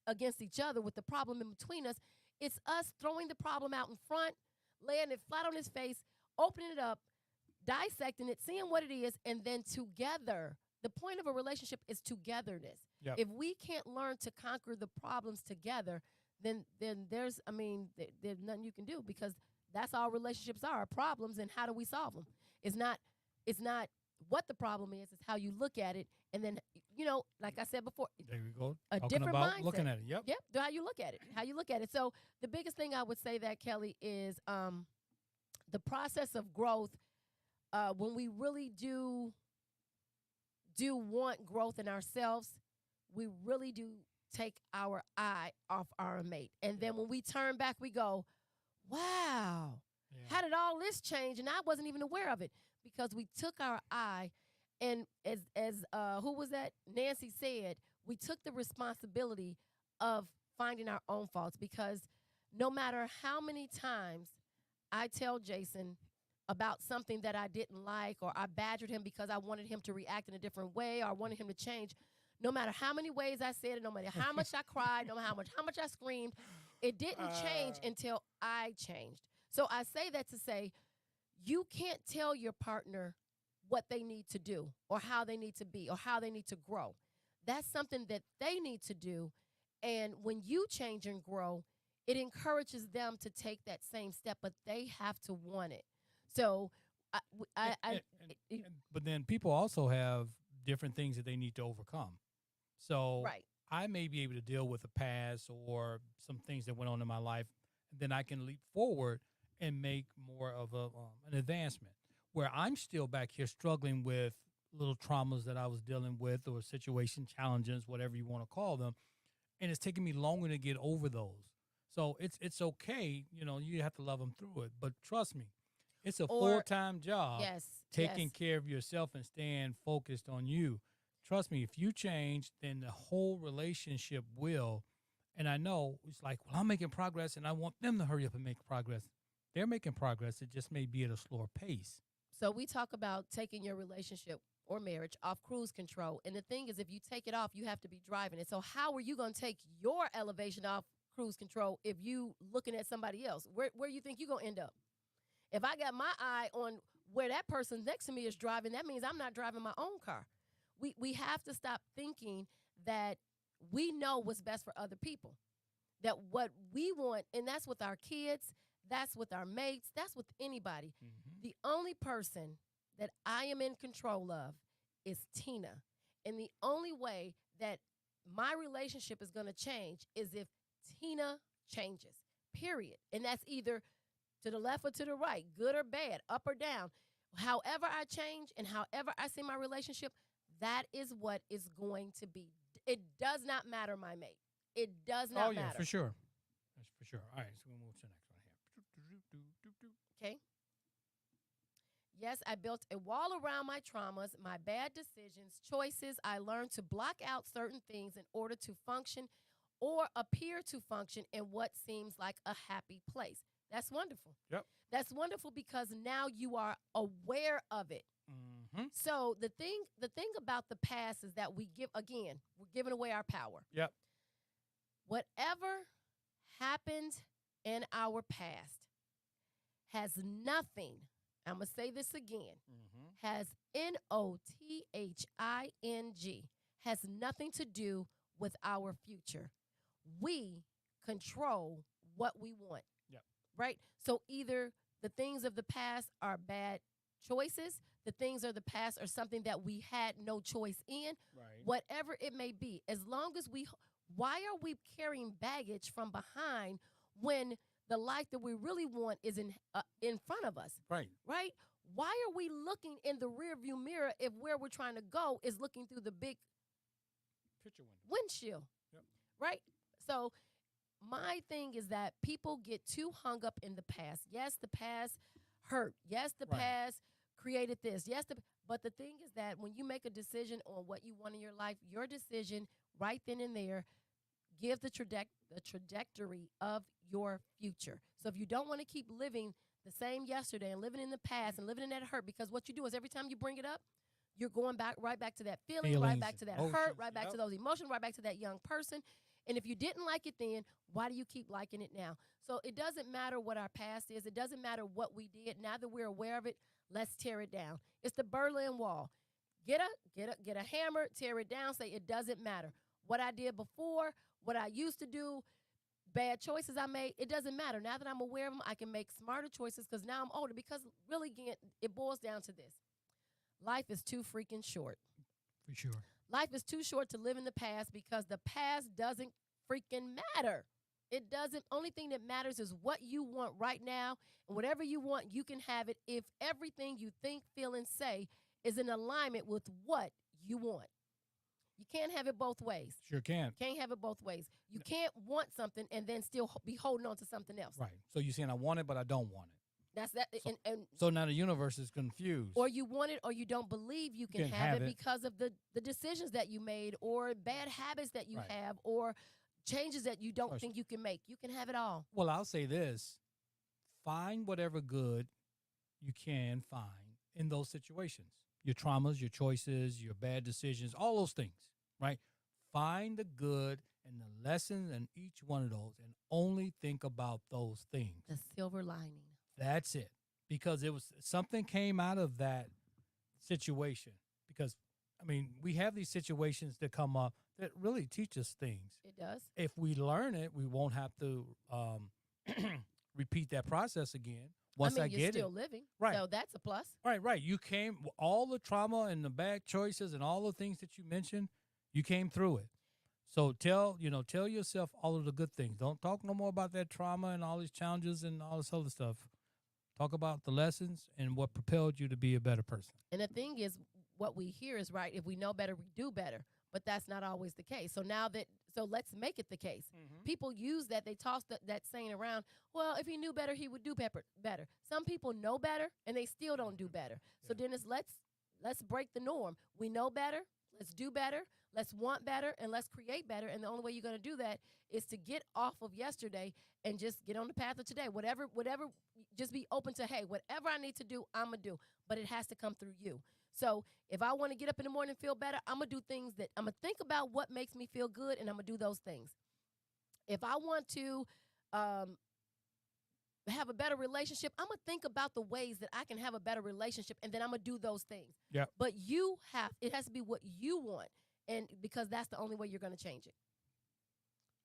against each other with the problem in between us. It's us throwing the problem out in front, laying it flat on his face, opening it up, dissecting it, seeing what it is, and then together. The point of a relationship is togetherness. Yep. If we can't learn to conquer the problems together, then there's nothing you can do, because that's all relationships are problems, and how do we solve them? It's not what the problem is, it's how you look at it, and then, like I said before, There we go. a Talking different about mindset. looking at it. Yep. Yep, how you look at it. So the biggest thing I would say that, Kelly, is the process of growth. When we really do want growth in ourselves, we really do take our eye off our mate. And then when we turn back, we go, wow, how did all this change? And I wasn't even aware of it, because we took our eye, and as who was that? Nancy said, we took the responsibility of finding our own faults, because no matter how many times I tell Jason about something that I didn't like, or I badgered him because I wanted him to react in a different way, or I wanted him to change, no matter how many ways I said it, no matter how much I cried, no matter how much I screamed, it didn't change until I changed. So I say that to say, you can't tell your partner what they need to do, or how they need to be, or how they need to grow. That's something that they need to do. And when you change and grow, it encourages them to take that same step, but they have to want it. So, but then people also have different things that they need to overcome. So right. I may be able to deal with a past or some things that went on in my life, and then I can leap forward and make more of an advancement. Where I'm still back here struggling with little traumas that I was dealing with, or situation challenges, whatever you want to call them, and it's taking me longer to get over those. So it's okay, you have to love them through it. But trust me, it's a full-time job. Yes, taking care of yourself and staying focused on you. Trust me, if you change, then the whole relationship will. And I know it's like, well, I'm making progress, and I want them to hurry up and make progress. They're making progress. It just may be at a slower pace. So we talk about taking your relationship or marriage off cruise control. And the thing is, if you take it off, you have to be driving it. So how are you going to take your elevation off cruise control if you looking at somebody else? Where you think you're going to end up? If I got my eye on where that person next to me is driving, that means I'm not driving my own car. We have to stop thinking that we know what's best for other people, that what we want, and that's with our kids, that's with our mates, that's with anybody. Mm-hmm. The only person that I am in control of is Tina. And the only way that my relationship is going to change is if Tina changes, period. And that's either to the left or to the right, good or bad, up or down. However I change and however I see my relationship, that is what is going to be. It does not matter, my mate. It does not matter. Oh, yeah, for sure. That's for sure. All right, so we'll move to the next one here. Okay. Yes, I built a wall around my traumas, my bad decisions, choices. I learned to block out certain things in order to function or appear to function in what seems like a happy place. That's wonderful. Yep. That's wonderful because now you are aware of it. Mm-hmm. So the thing about the past is that we're giving away our power. Yep. Whatever happened in our past has nothing, I'm going to say this again, has NOTHING, has nothing to do with our future. We control what we want. Yep. Right? So either the things of the past are bad choices, the things of the past are something that we had no choice in, Right. whatever it may be. As long as why are we carrying baggage from behind when the life that we really want is in front of us? Right. Right? Why are we looking in the rearview mirror if where we're trying to go is looking through the big Picture windshield? Yep. Right? So my thing is that people get too hung up in the past. Yes, the past hurt. Yes, the Right. past created this. Yes, but the thing is that when you make a decision on what you want in your life, your decision right then and there gives the trajectory of your future. So if you don't want to keep living the same yesterday and living in the past and living in that hurt, because what you do is every time you bring it up, you're going right back to that feeling, right back to that hurt, right back to those emotions, right back to that young person. And if you didn't like it then, why do you keep liking it now? So it doesn't matter what our past is. It doesn't matter what we did. Now that we're aware of it, let's tear it down. It's the Berlin Wall. Get a hammer, tear it down, say it doesn't matter. What I did before, what I used to do, bad choices I made, it doesn't matter. Now that I'm aware of them, I can make smarter choices because now I'm older. Because really, again, it boils down to this. Life is too freaking short. For sure. Life is too short to live in the past because the past doesn't freaking matter. It doesn't. Only thing that matters is what you want right now. And whatever you want, you can have it if everything you think, feel, and say is in alignment with what you want. You can't have it both ways. Sure can. Can't have it both ways. You can't want something and then still be holding on to something else. Right. So you're saying I want it, but I don't want it. That's that. So, and so now the universe is confused. or you want it or you don't believe you can have it because of the decisions that you made or bad habits that you have or changes that you don't think you can make. You can have it all. Well, I'll say this. Find whatever good you can find in those situations. Your traumas, your choices, your bad decisions, all those things, right? Find the good and the lessons in each one of those and only think about those things. The silver lining. That's it. Because it was something came out of that situation. Because, I mean, we have these situations that come up that really teach us things. It does. If we learn it, we won't have to repeat that process again. Once I get you're still living. Right. So that's a plus. Right. You came, all the trauma and the bad choices and all the things that you mentioned, you came through it. So tell yourself all of the good things. Don't talk no more about that trauma and all these challenges and all this other stuff. Talk about the lessons and what propelled you to be a better person. And the thing is, what we hear is right. If we know better, we do better. But that's not always the case. So let's make it the case. Mm-hmm. People use that. They toss that saying around, well, if he knew better, he would do better. Some people know better, and they still don't do better. Yeah. So Dennis, let's break the norm. We know better. Let's do better. Let's want better, and let's create better. And the only way you're going to do that is to get off of yesterday and just get on the path of today. Whatever, just be open to, hey, whatever I need to do, I'm going to do. But it has to come through you. So if I want to get up in the morning and feel better, I'm going to do things that I'm going to think about what makes me feel good, and I'm going to do those things. If I want to have a better relationship, I'm going to think about the ways that I can have a better relationship, and then I'm going to do those things. Yep. But it has to be what you want, and because that's the only way you're going to change it.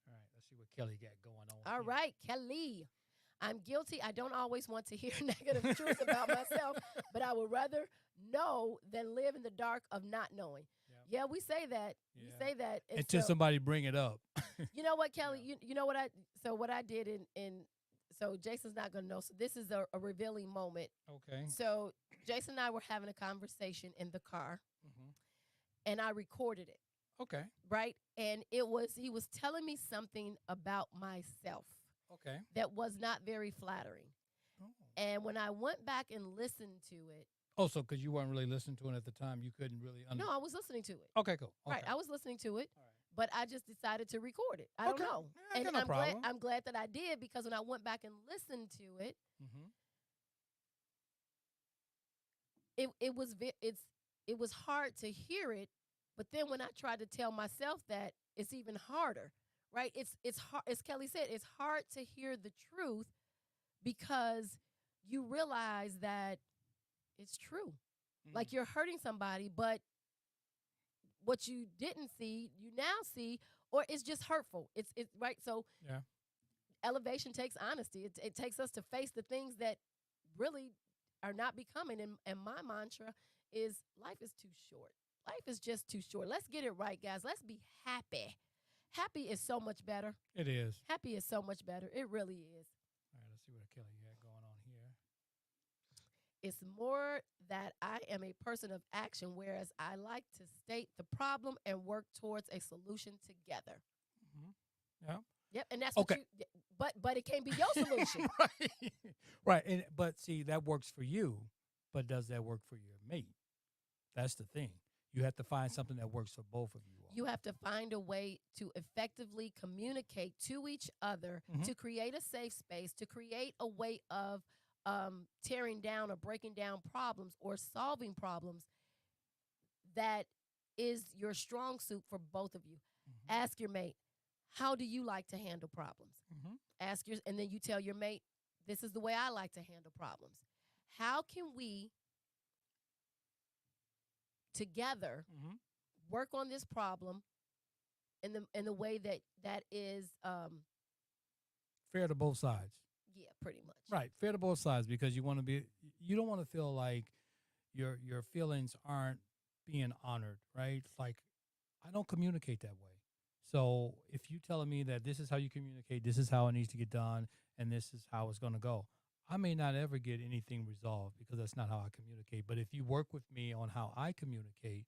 All right, let's see what Kelly got going on. All right, Kelly. I'm guilty. I don't always want to hear negative truths about myself, but I would rather know than live in the dark of not knowing. Yep. Yeah, we say that. Yeah. We say that. Until somebody bring it up. You know what, Kelly? Yeah. You know what what I did so Jason's not going to know. So this is a revealing moment. Okay. So Jason and I were having a conversation in the car, and I recorded it. Okay. Right? And he was telling me something about myself. Okay. That was not very flattering. Oh. And when I went back and listened to it. Oh, so because you weren't really listening to it at the time, you couldn't really understand. No, I was listening to it. Okay, cool. Okay. Right, I was listening to it. All right. but I just decided to record it. I don't Okay. know. Yeah, I And got no problem. I'm glad that I did, because when I went back and listened to it, Mm-hmm. it was hard to hear it, but then when I tried to tell myself that, it's even harder, right? It's hard, as Kelly said, it's hard to hear the truth, because you realize that it's true. Like, you're hurting somebody, but what you didn't see, you now see, or it's just hurtful. It's right. So Yeah. elevation takes honesty. It takes us to face the things that really are not becoming. And my mantra is, life is too short. Life is just too short. Let's get it right, guys. Let's be happy. Happy is so much better. It is. Happy is so much better. It really is. All right, let's see what Kelly you had going on here. It's more that I am a person of action, whereas I like to state the problem and work towards a solution together. Mm-hmm. Yeah. Yep, and that's Okay. what you. But it can't be your solution. Right. Right. And but see, that works for you, but does that work for your mate? That's the thing. You have to find something that works for both of you all. You have to find a way to effectively communicate to each other, Mhm. to create a safe space, to create a way of tearing down or breaking down problems or solving problems that is your strong suit for both of you. Mhm. Ask your mate, how do you like to handle problems? Mhm. And then you tell your mate, this is the way I like to handle problems. How can we together Mhm. work on this problem in the way that is Fair to both sides. yeah, pretty much. Right. Fair to both sides, because you want to be you don't want to feel like your feelings aren't being honored, right? Like, I don't communicate that way. So if you telling me that this is how you communicate, this is how it needs to get done, and this is how it's going to go, I may not ever get anything resolved because that's not how I communicate. But if you work with me on how I communicate,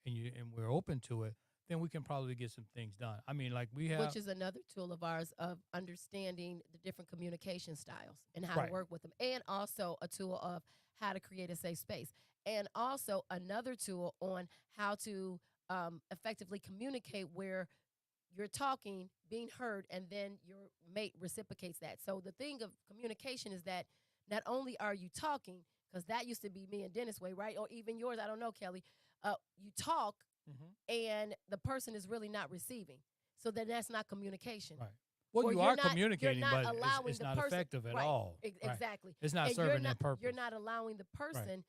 and we're open to it, then we can probably get some things done. I mean, like we have Which is another tool of ours of understanding the different communication styles and how right. to work with them. And also a tool of how to create a safe space. And also another tool on how to effectively communicate where you're talking, being heard, and then your mate reciprocates that. So the thing of communication is that not only are you talking, because that used to be me and Dennis' way, right? Or even yours, I don't know, Kelly. You talk, Mhm. and the person is really not receiving. So then that's not communication. Right. Well, Or you you're are not communicating, not but allowing it's the not person effective at right, all. Right. exactly. It's not And serving that purpose. you're not allowing the Right. person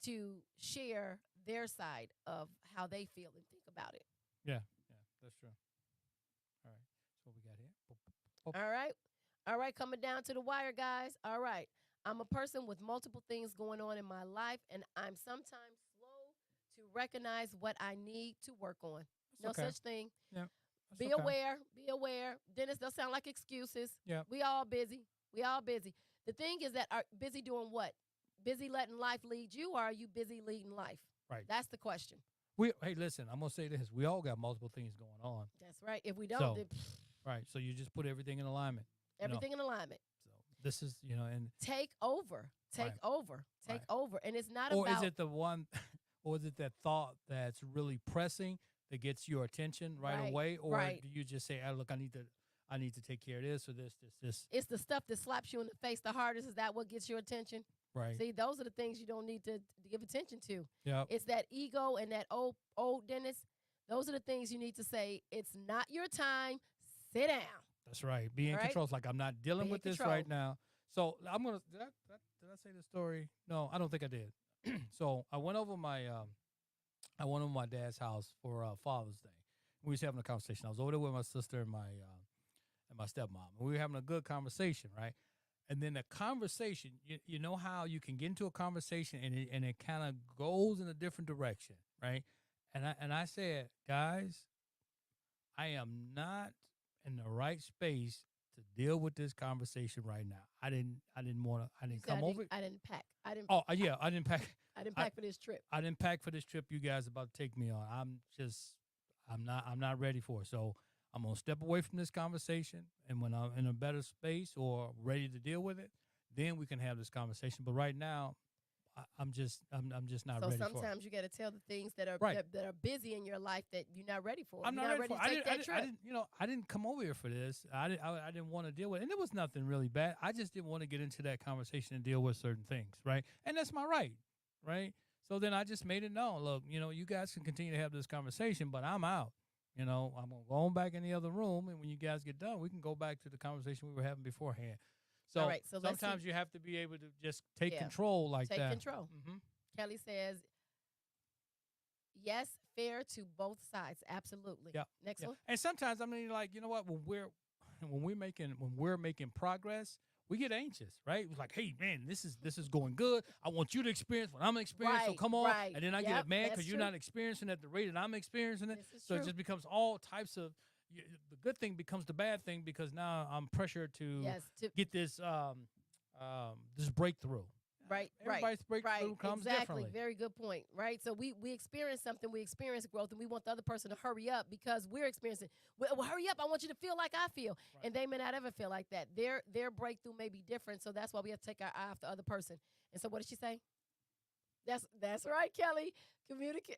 to share their side of how they feel and think about it. Yeah. Yeah. That's true. All right. So what we got here? Boop, boop, boop. All right. All right, coming down to the wire, guys. All right. I'm a person with multiple things going on in my life, and I'm sometimes slow to recognize what I need to work on. No That's okay. such thing. Yeah. Be That's okay. aware. Be aware. Dennis, those sound like excuses. Yeah. We all busy. We all busy. The thing is that are busy doing what? Busy letting life lead you, or are you busy leading life? Right. That's the question. Hey, listen, I'm gonna say this. We all got multiple things going on. That's right. If we don't, So then right. So you just put everything in alignment. everything in alignment. So this is, and Take over. Take Right. over. Take Right. over. And it's not or about is it the one or is it that thought that's really pressing that gets your attention right Right, away? Or right. do you just say, oh, look, I need to take care of this or this. it's the stuff that slaps you in the face the hardest. Is that what gets your attention? Right. See, those are the things you don't need to give attention to. Yeah. It's that ego and that old Dennis. Those are the things you need to say. It's not your time. Sit down. That's right. Be in All right? control. It's like, I'm not dealing Be in with this control. right now. So I'm gonna did I say the story? No, I don't think I did. So I went over my dad's house for Father's Day. We was having a conversation. I was over there with my sister and my stepmom. And we were having a good conversation, right? And then the conversation, you know how you can get into a conversation and it kind of goes in a different direction, right? And I said, guys, I am not in the right space to deal with this conversation right now. I didn't come over. I didn't pack. I didn't. Oh yeah, I didn't pack. I didn't pack for this trip. I didn't pack for this trip you guys about to take me on. I'm not ready for it. So I'm gonna step away from this conversation, and when I'm in a better space or ready to deal with it, then we can have this conversation. But right now, I'm just not So ready for it. sometimes you got to tell the things that are Right. that are busy in your life that you're not ready for. I'm You're not ready for to it. take that trip. I didn't, I didn't come over here for this. I didn't want to deal with it. And it was nothing really bad. I just didn't want to get into that conversation and deal with certain things, right? And that's my right, right? So then I just made it known, look, you guys can continue to have this conversation, but I'm out. I'm going to go on back in the other room, and when you guys get done, we can go back to the conversation we were having beforehand. So, All right, so sometimes you have to be able to just take Yeah. control like Take that. control. Mm-hmm. Kelly says, yes, fair to both sides. Absolutely. Yeah. Next Yeah. one. And sometimes, I mean, like, you know what? When we're making progress, we get anxious, right? It's like, hey, man, this is going good. I want you to experience what I'm experiencing. So Right, come on. right. And then I Yep, get mad that's because you're true. not experiencing at the rate that I'm experiencing it. This is So true. it just becomes all types of. The good thing becomes the bad thing because now I'm pressured to Yes. get this this breakthrough. Right, Everybody's breakthrough right. comes Exactly. differently. Very good point. Right. So we experience something, we experience growth, and we want the other person to hurry up because we're experiencing. Well, hurry up! I want you to feel like I feel, Right. and they may not ever feel like that. Their breakthrough may be different, so that's why we have to take our eye off the other person. And so, what did she say? That's right, Kelly. Communicate.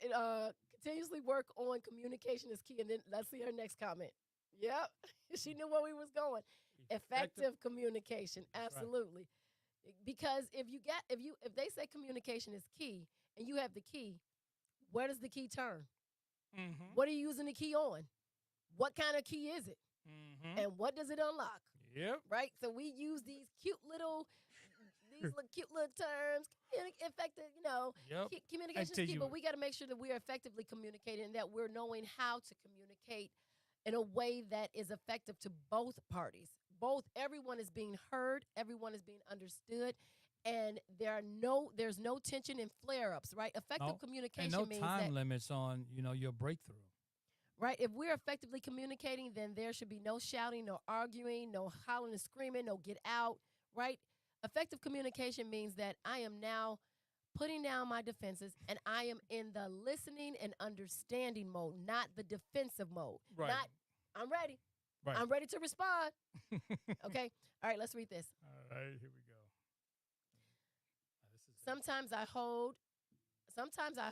Continuously work on communication is key. And then let's see her next comment. Yep, she knew where we was going. Effective communication, absolutely. Because if they say communication is key and you have the key, where does the key turn? Mm-hmm. What are you using the key on? What kind of key is it? Mm-hmm. And what does it unlock? Yep. Right? So we use these cute little terms, effective, Yep. communication is key, but we got to make sure that we're effectively communicating and that we're knowing how to communicate in a way that is effective to both parties. Everyone is being heard, everyone is being understood, and there's no tension and flare-ups, right? Effective communication and no means time that, limits on your breakthrough. right? If we're effectively communicating, then there should be no shouting, no arguing, no hollering and screaming, no get out, right? Effective communication means that I am now putting down my defenses and I am in the listening and understanding mode, not the defensive mode. Right. Not, I'm ready. Right. I'm ready to respond. Okay. All right, let's read this. All right, here we go. Sometimes I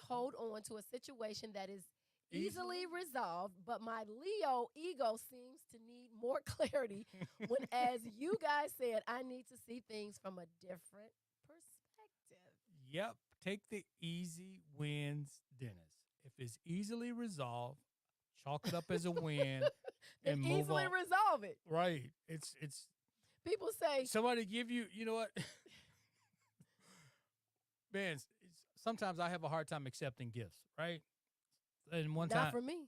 hold on to a situation that is easily resolved, but my Leo ego seems to need more clarity when, as you guys said, I need to see things from a different perspective. Yep. Take the easy wins, Dennis. If it's easily resolved, chalk it up as a win and move easily on. resolve it. Right. It's People say somebody give you know what? Man, sometimes I have a hard time accepting gifts, right? And one time, not from me.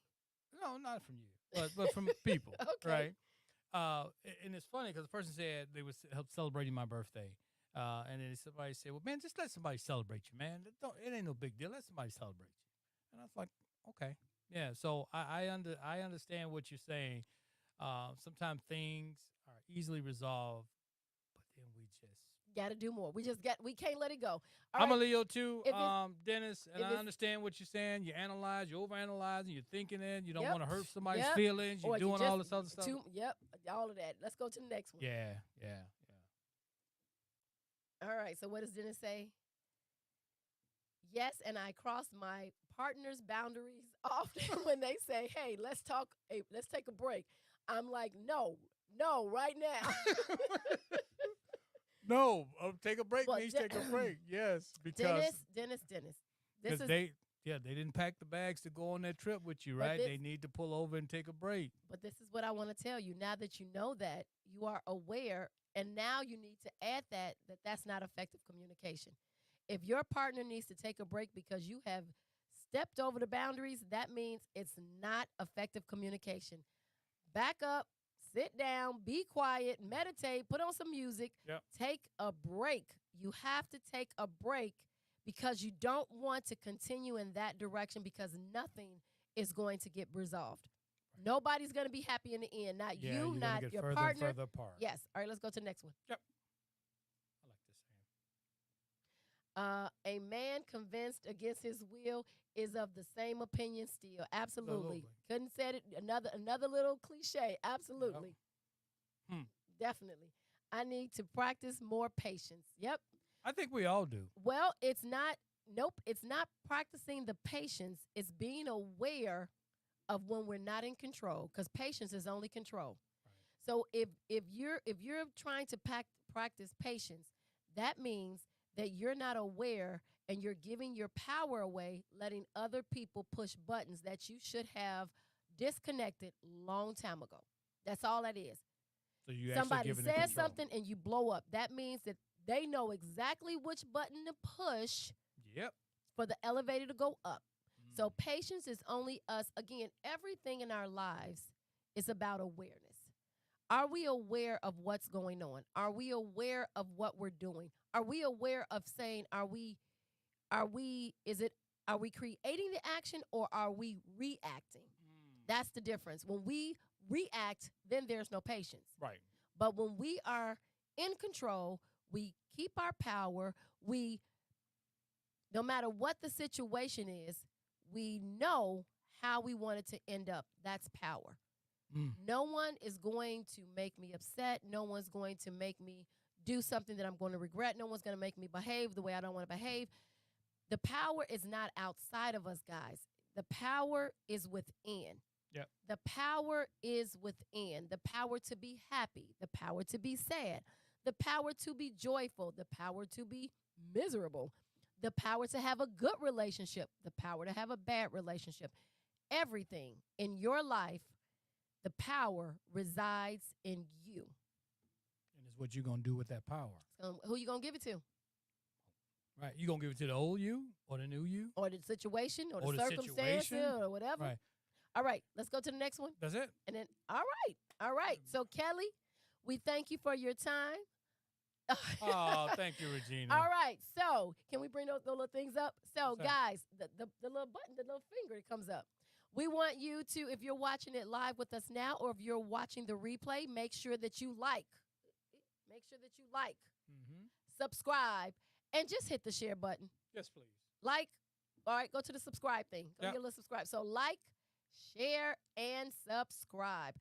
no, not from you, but from people, Okay. right? And it's funny because the person said they was celebrating my birthday, and then somebody said, "Well, man, just let somebody celebrate you, man. It ain't no big deal. Let somebody celebrate you." And I was like, "Okay, yeah." So I understand what you're saying. Sometimes things are easily resolved, but then we just. Got to do more. We can't let it go. I'm a Leo too, If it's- Dennis, and I understand what you're saying. You analyze, you overanalyze, you're thinking it. You don't Yep. want to hurt somebody's Yep. feelings. You're Or you doing all just this other stuff. Yep, all of that. Let's go to the next one. Yeah. All right. So what does Dennis say? Yes, and I cross my partner's boundaries often when they say, "Hey, let's talk. Hey, let's take a break." I'm like, "No, right now." No, take a break Well, means take a break. Yes, because Dennis. because they didn't pack the bags to go on that trip with you, right? They need to pull over and take a break. But this is what I want to tell you. Now that you know that, you are aware, and now you need to add that's not effective communication. If your partner needs to take a break because you have stepped over the boundaries, that means it's not effective communication. Back up, sit down, be quiet, meditate, put on some music, take a break. You have to take a break because you don't want to continue in that direction because nothing is going to get resolved. Right. Nobody's going to be happy in the end. Not you, not your partner. Further apart. Yes. All right, let's go to the next one. Yep. I like this. A man convinced against his will is of the same opinion still. Absolutely. Couldn't say it. Another little cliche. Absolutely. Yep. Definitely. I need to practice more patience. Yep. I think we all do. Well, it's not. Nope, it's not practicing the patience. It's being aware of when we're not in control, because patience is only control. So if you're trying to practice patience, that means that you're not aware and you're giving your power away, letting other people push buttons that you should have disconnected long time ago. That's all that is. So you actually Somebody giving it says control. something and you blow up. That means that they know exactly which button to push Yep. for the elevator to go up. Mm. So patience is only us. Again, everything in our lives is about awareness. Are we aware of what's going on? Are we aware of what we're doing? Are we aware of saying, are we creating the action or are we reacting? That's the difference. When we react, then there's no patience. Right. But when we are in control, we keep our power. No matter what the situation is, we know how we want it to end up. That's power. No one is going to make me upset. No one's going to make me do something that I'm going to regret. No one's going to make me behave the way I don't want to behave. The power is not outside of us, guys. The power is within. Yep. The power is within. The power to be happy, the power to be sad, the power to be joyful, the power to be miserable, the power to have a good relationship, the power to have a bad relationship. Everything in your life, the power resides in you. And it's what you're going to do with that power. Who you going to give it to? Right. You going to give it to the old you or the new you? Or the situation or Or the the circumstance situation. or whatever. Right. All right, let's go to the next one. That's it. And then, all right. So, Kelly, we thank you for your time. Oh, thank you, Regina. All right. So, can we bring those little things up? So, What's that? guys, the little button, the little finger that comes up. We want you to, if you're watching it live with us now or if you're watching the replay, make sure that you like. Make sure that you like, subscribe, and just hit the share button. Yes, please. Like, all right, go to the subscribe thing. Go get a little subscribe. So, like, share, and subscribe.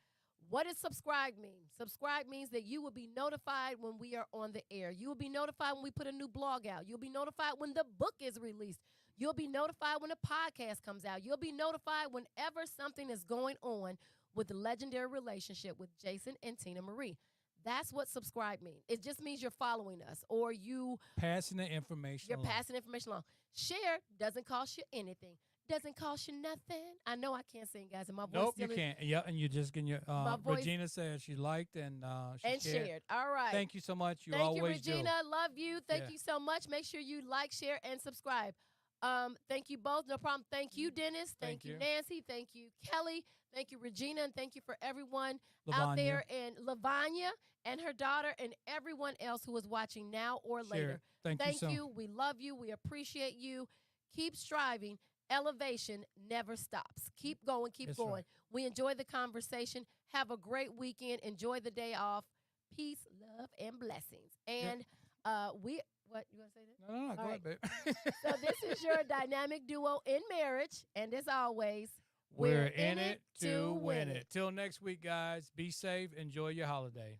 What does subscribe mean? Subscribe means that you will be notified when we are on the air. You will be notified when we put a new blog out. You'll be notified when the book is released. You'll be notified when a podcast comes out. You'll be notified whenever something is going on with the legendary relationship with Jason and Tina Marie. That's what subscribe means. It just means you're following us or you're passing the information along. Passing information along. Share doesn't cost you anything. Doesn't cost you nothing. I know I can't sing, guys, and my voice Nope, still you is, can't. Yeah, and you're just getting your. Regina said she liked and she shared. All right. Thank you so much. You Thank always you, Regina. do. Love you. Thank you so much. Make sure you like, share, and subscribe. Thank you both. No problem. Thank you, Dennis. Thank you, Nancy. Thank you, Kelly. Thank you, Regina. And thank you for everyone out there and Lavanya and her daughter and everyone else who is watching now or later. Thank you. We love you. We appreciate you. Keep striving. Elevation never stops. Keep going. Keep going. Right. We enjoy the conversation. Have a great weekend. Enjoy the day off. Peace, love, and blessings. And what you want to say that? No, go ahead, babe. So this is your dynamic duo in marriage. And as always, we're in it to win it. Till next week, guys. Be safe. Enjoy your holiday.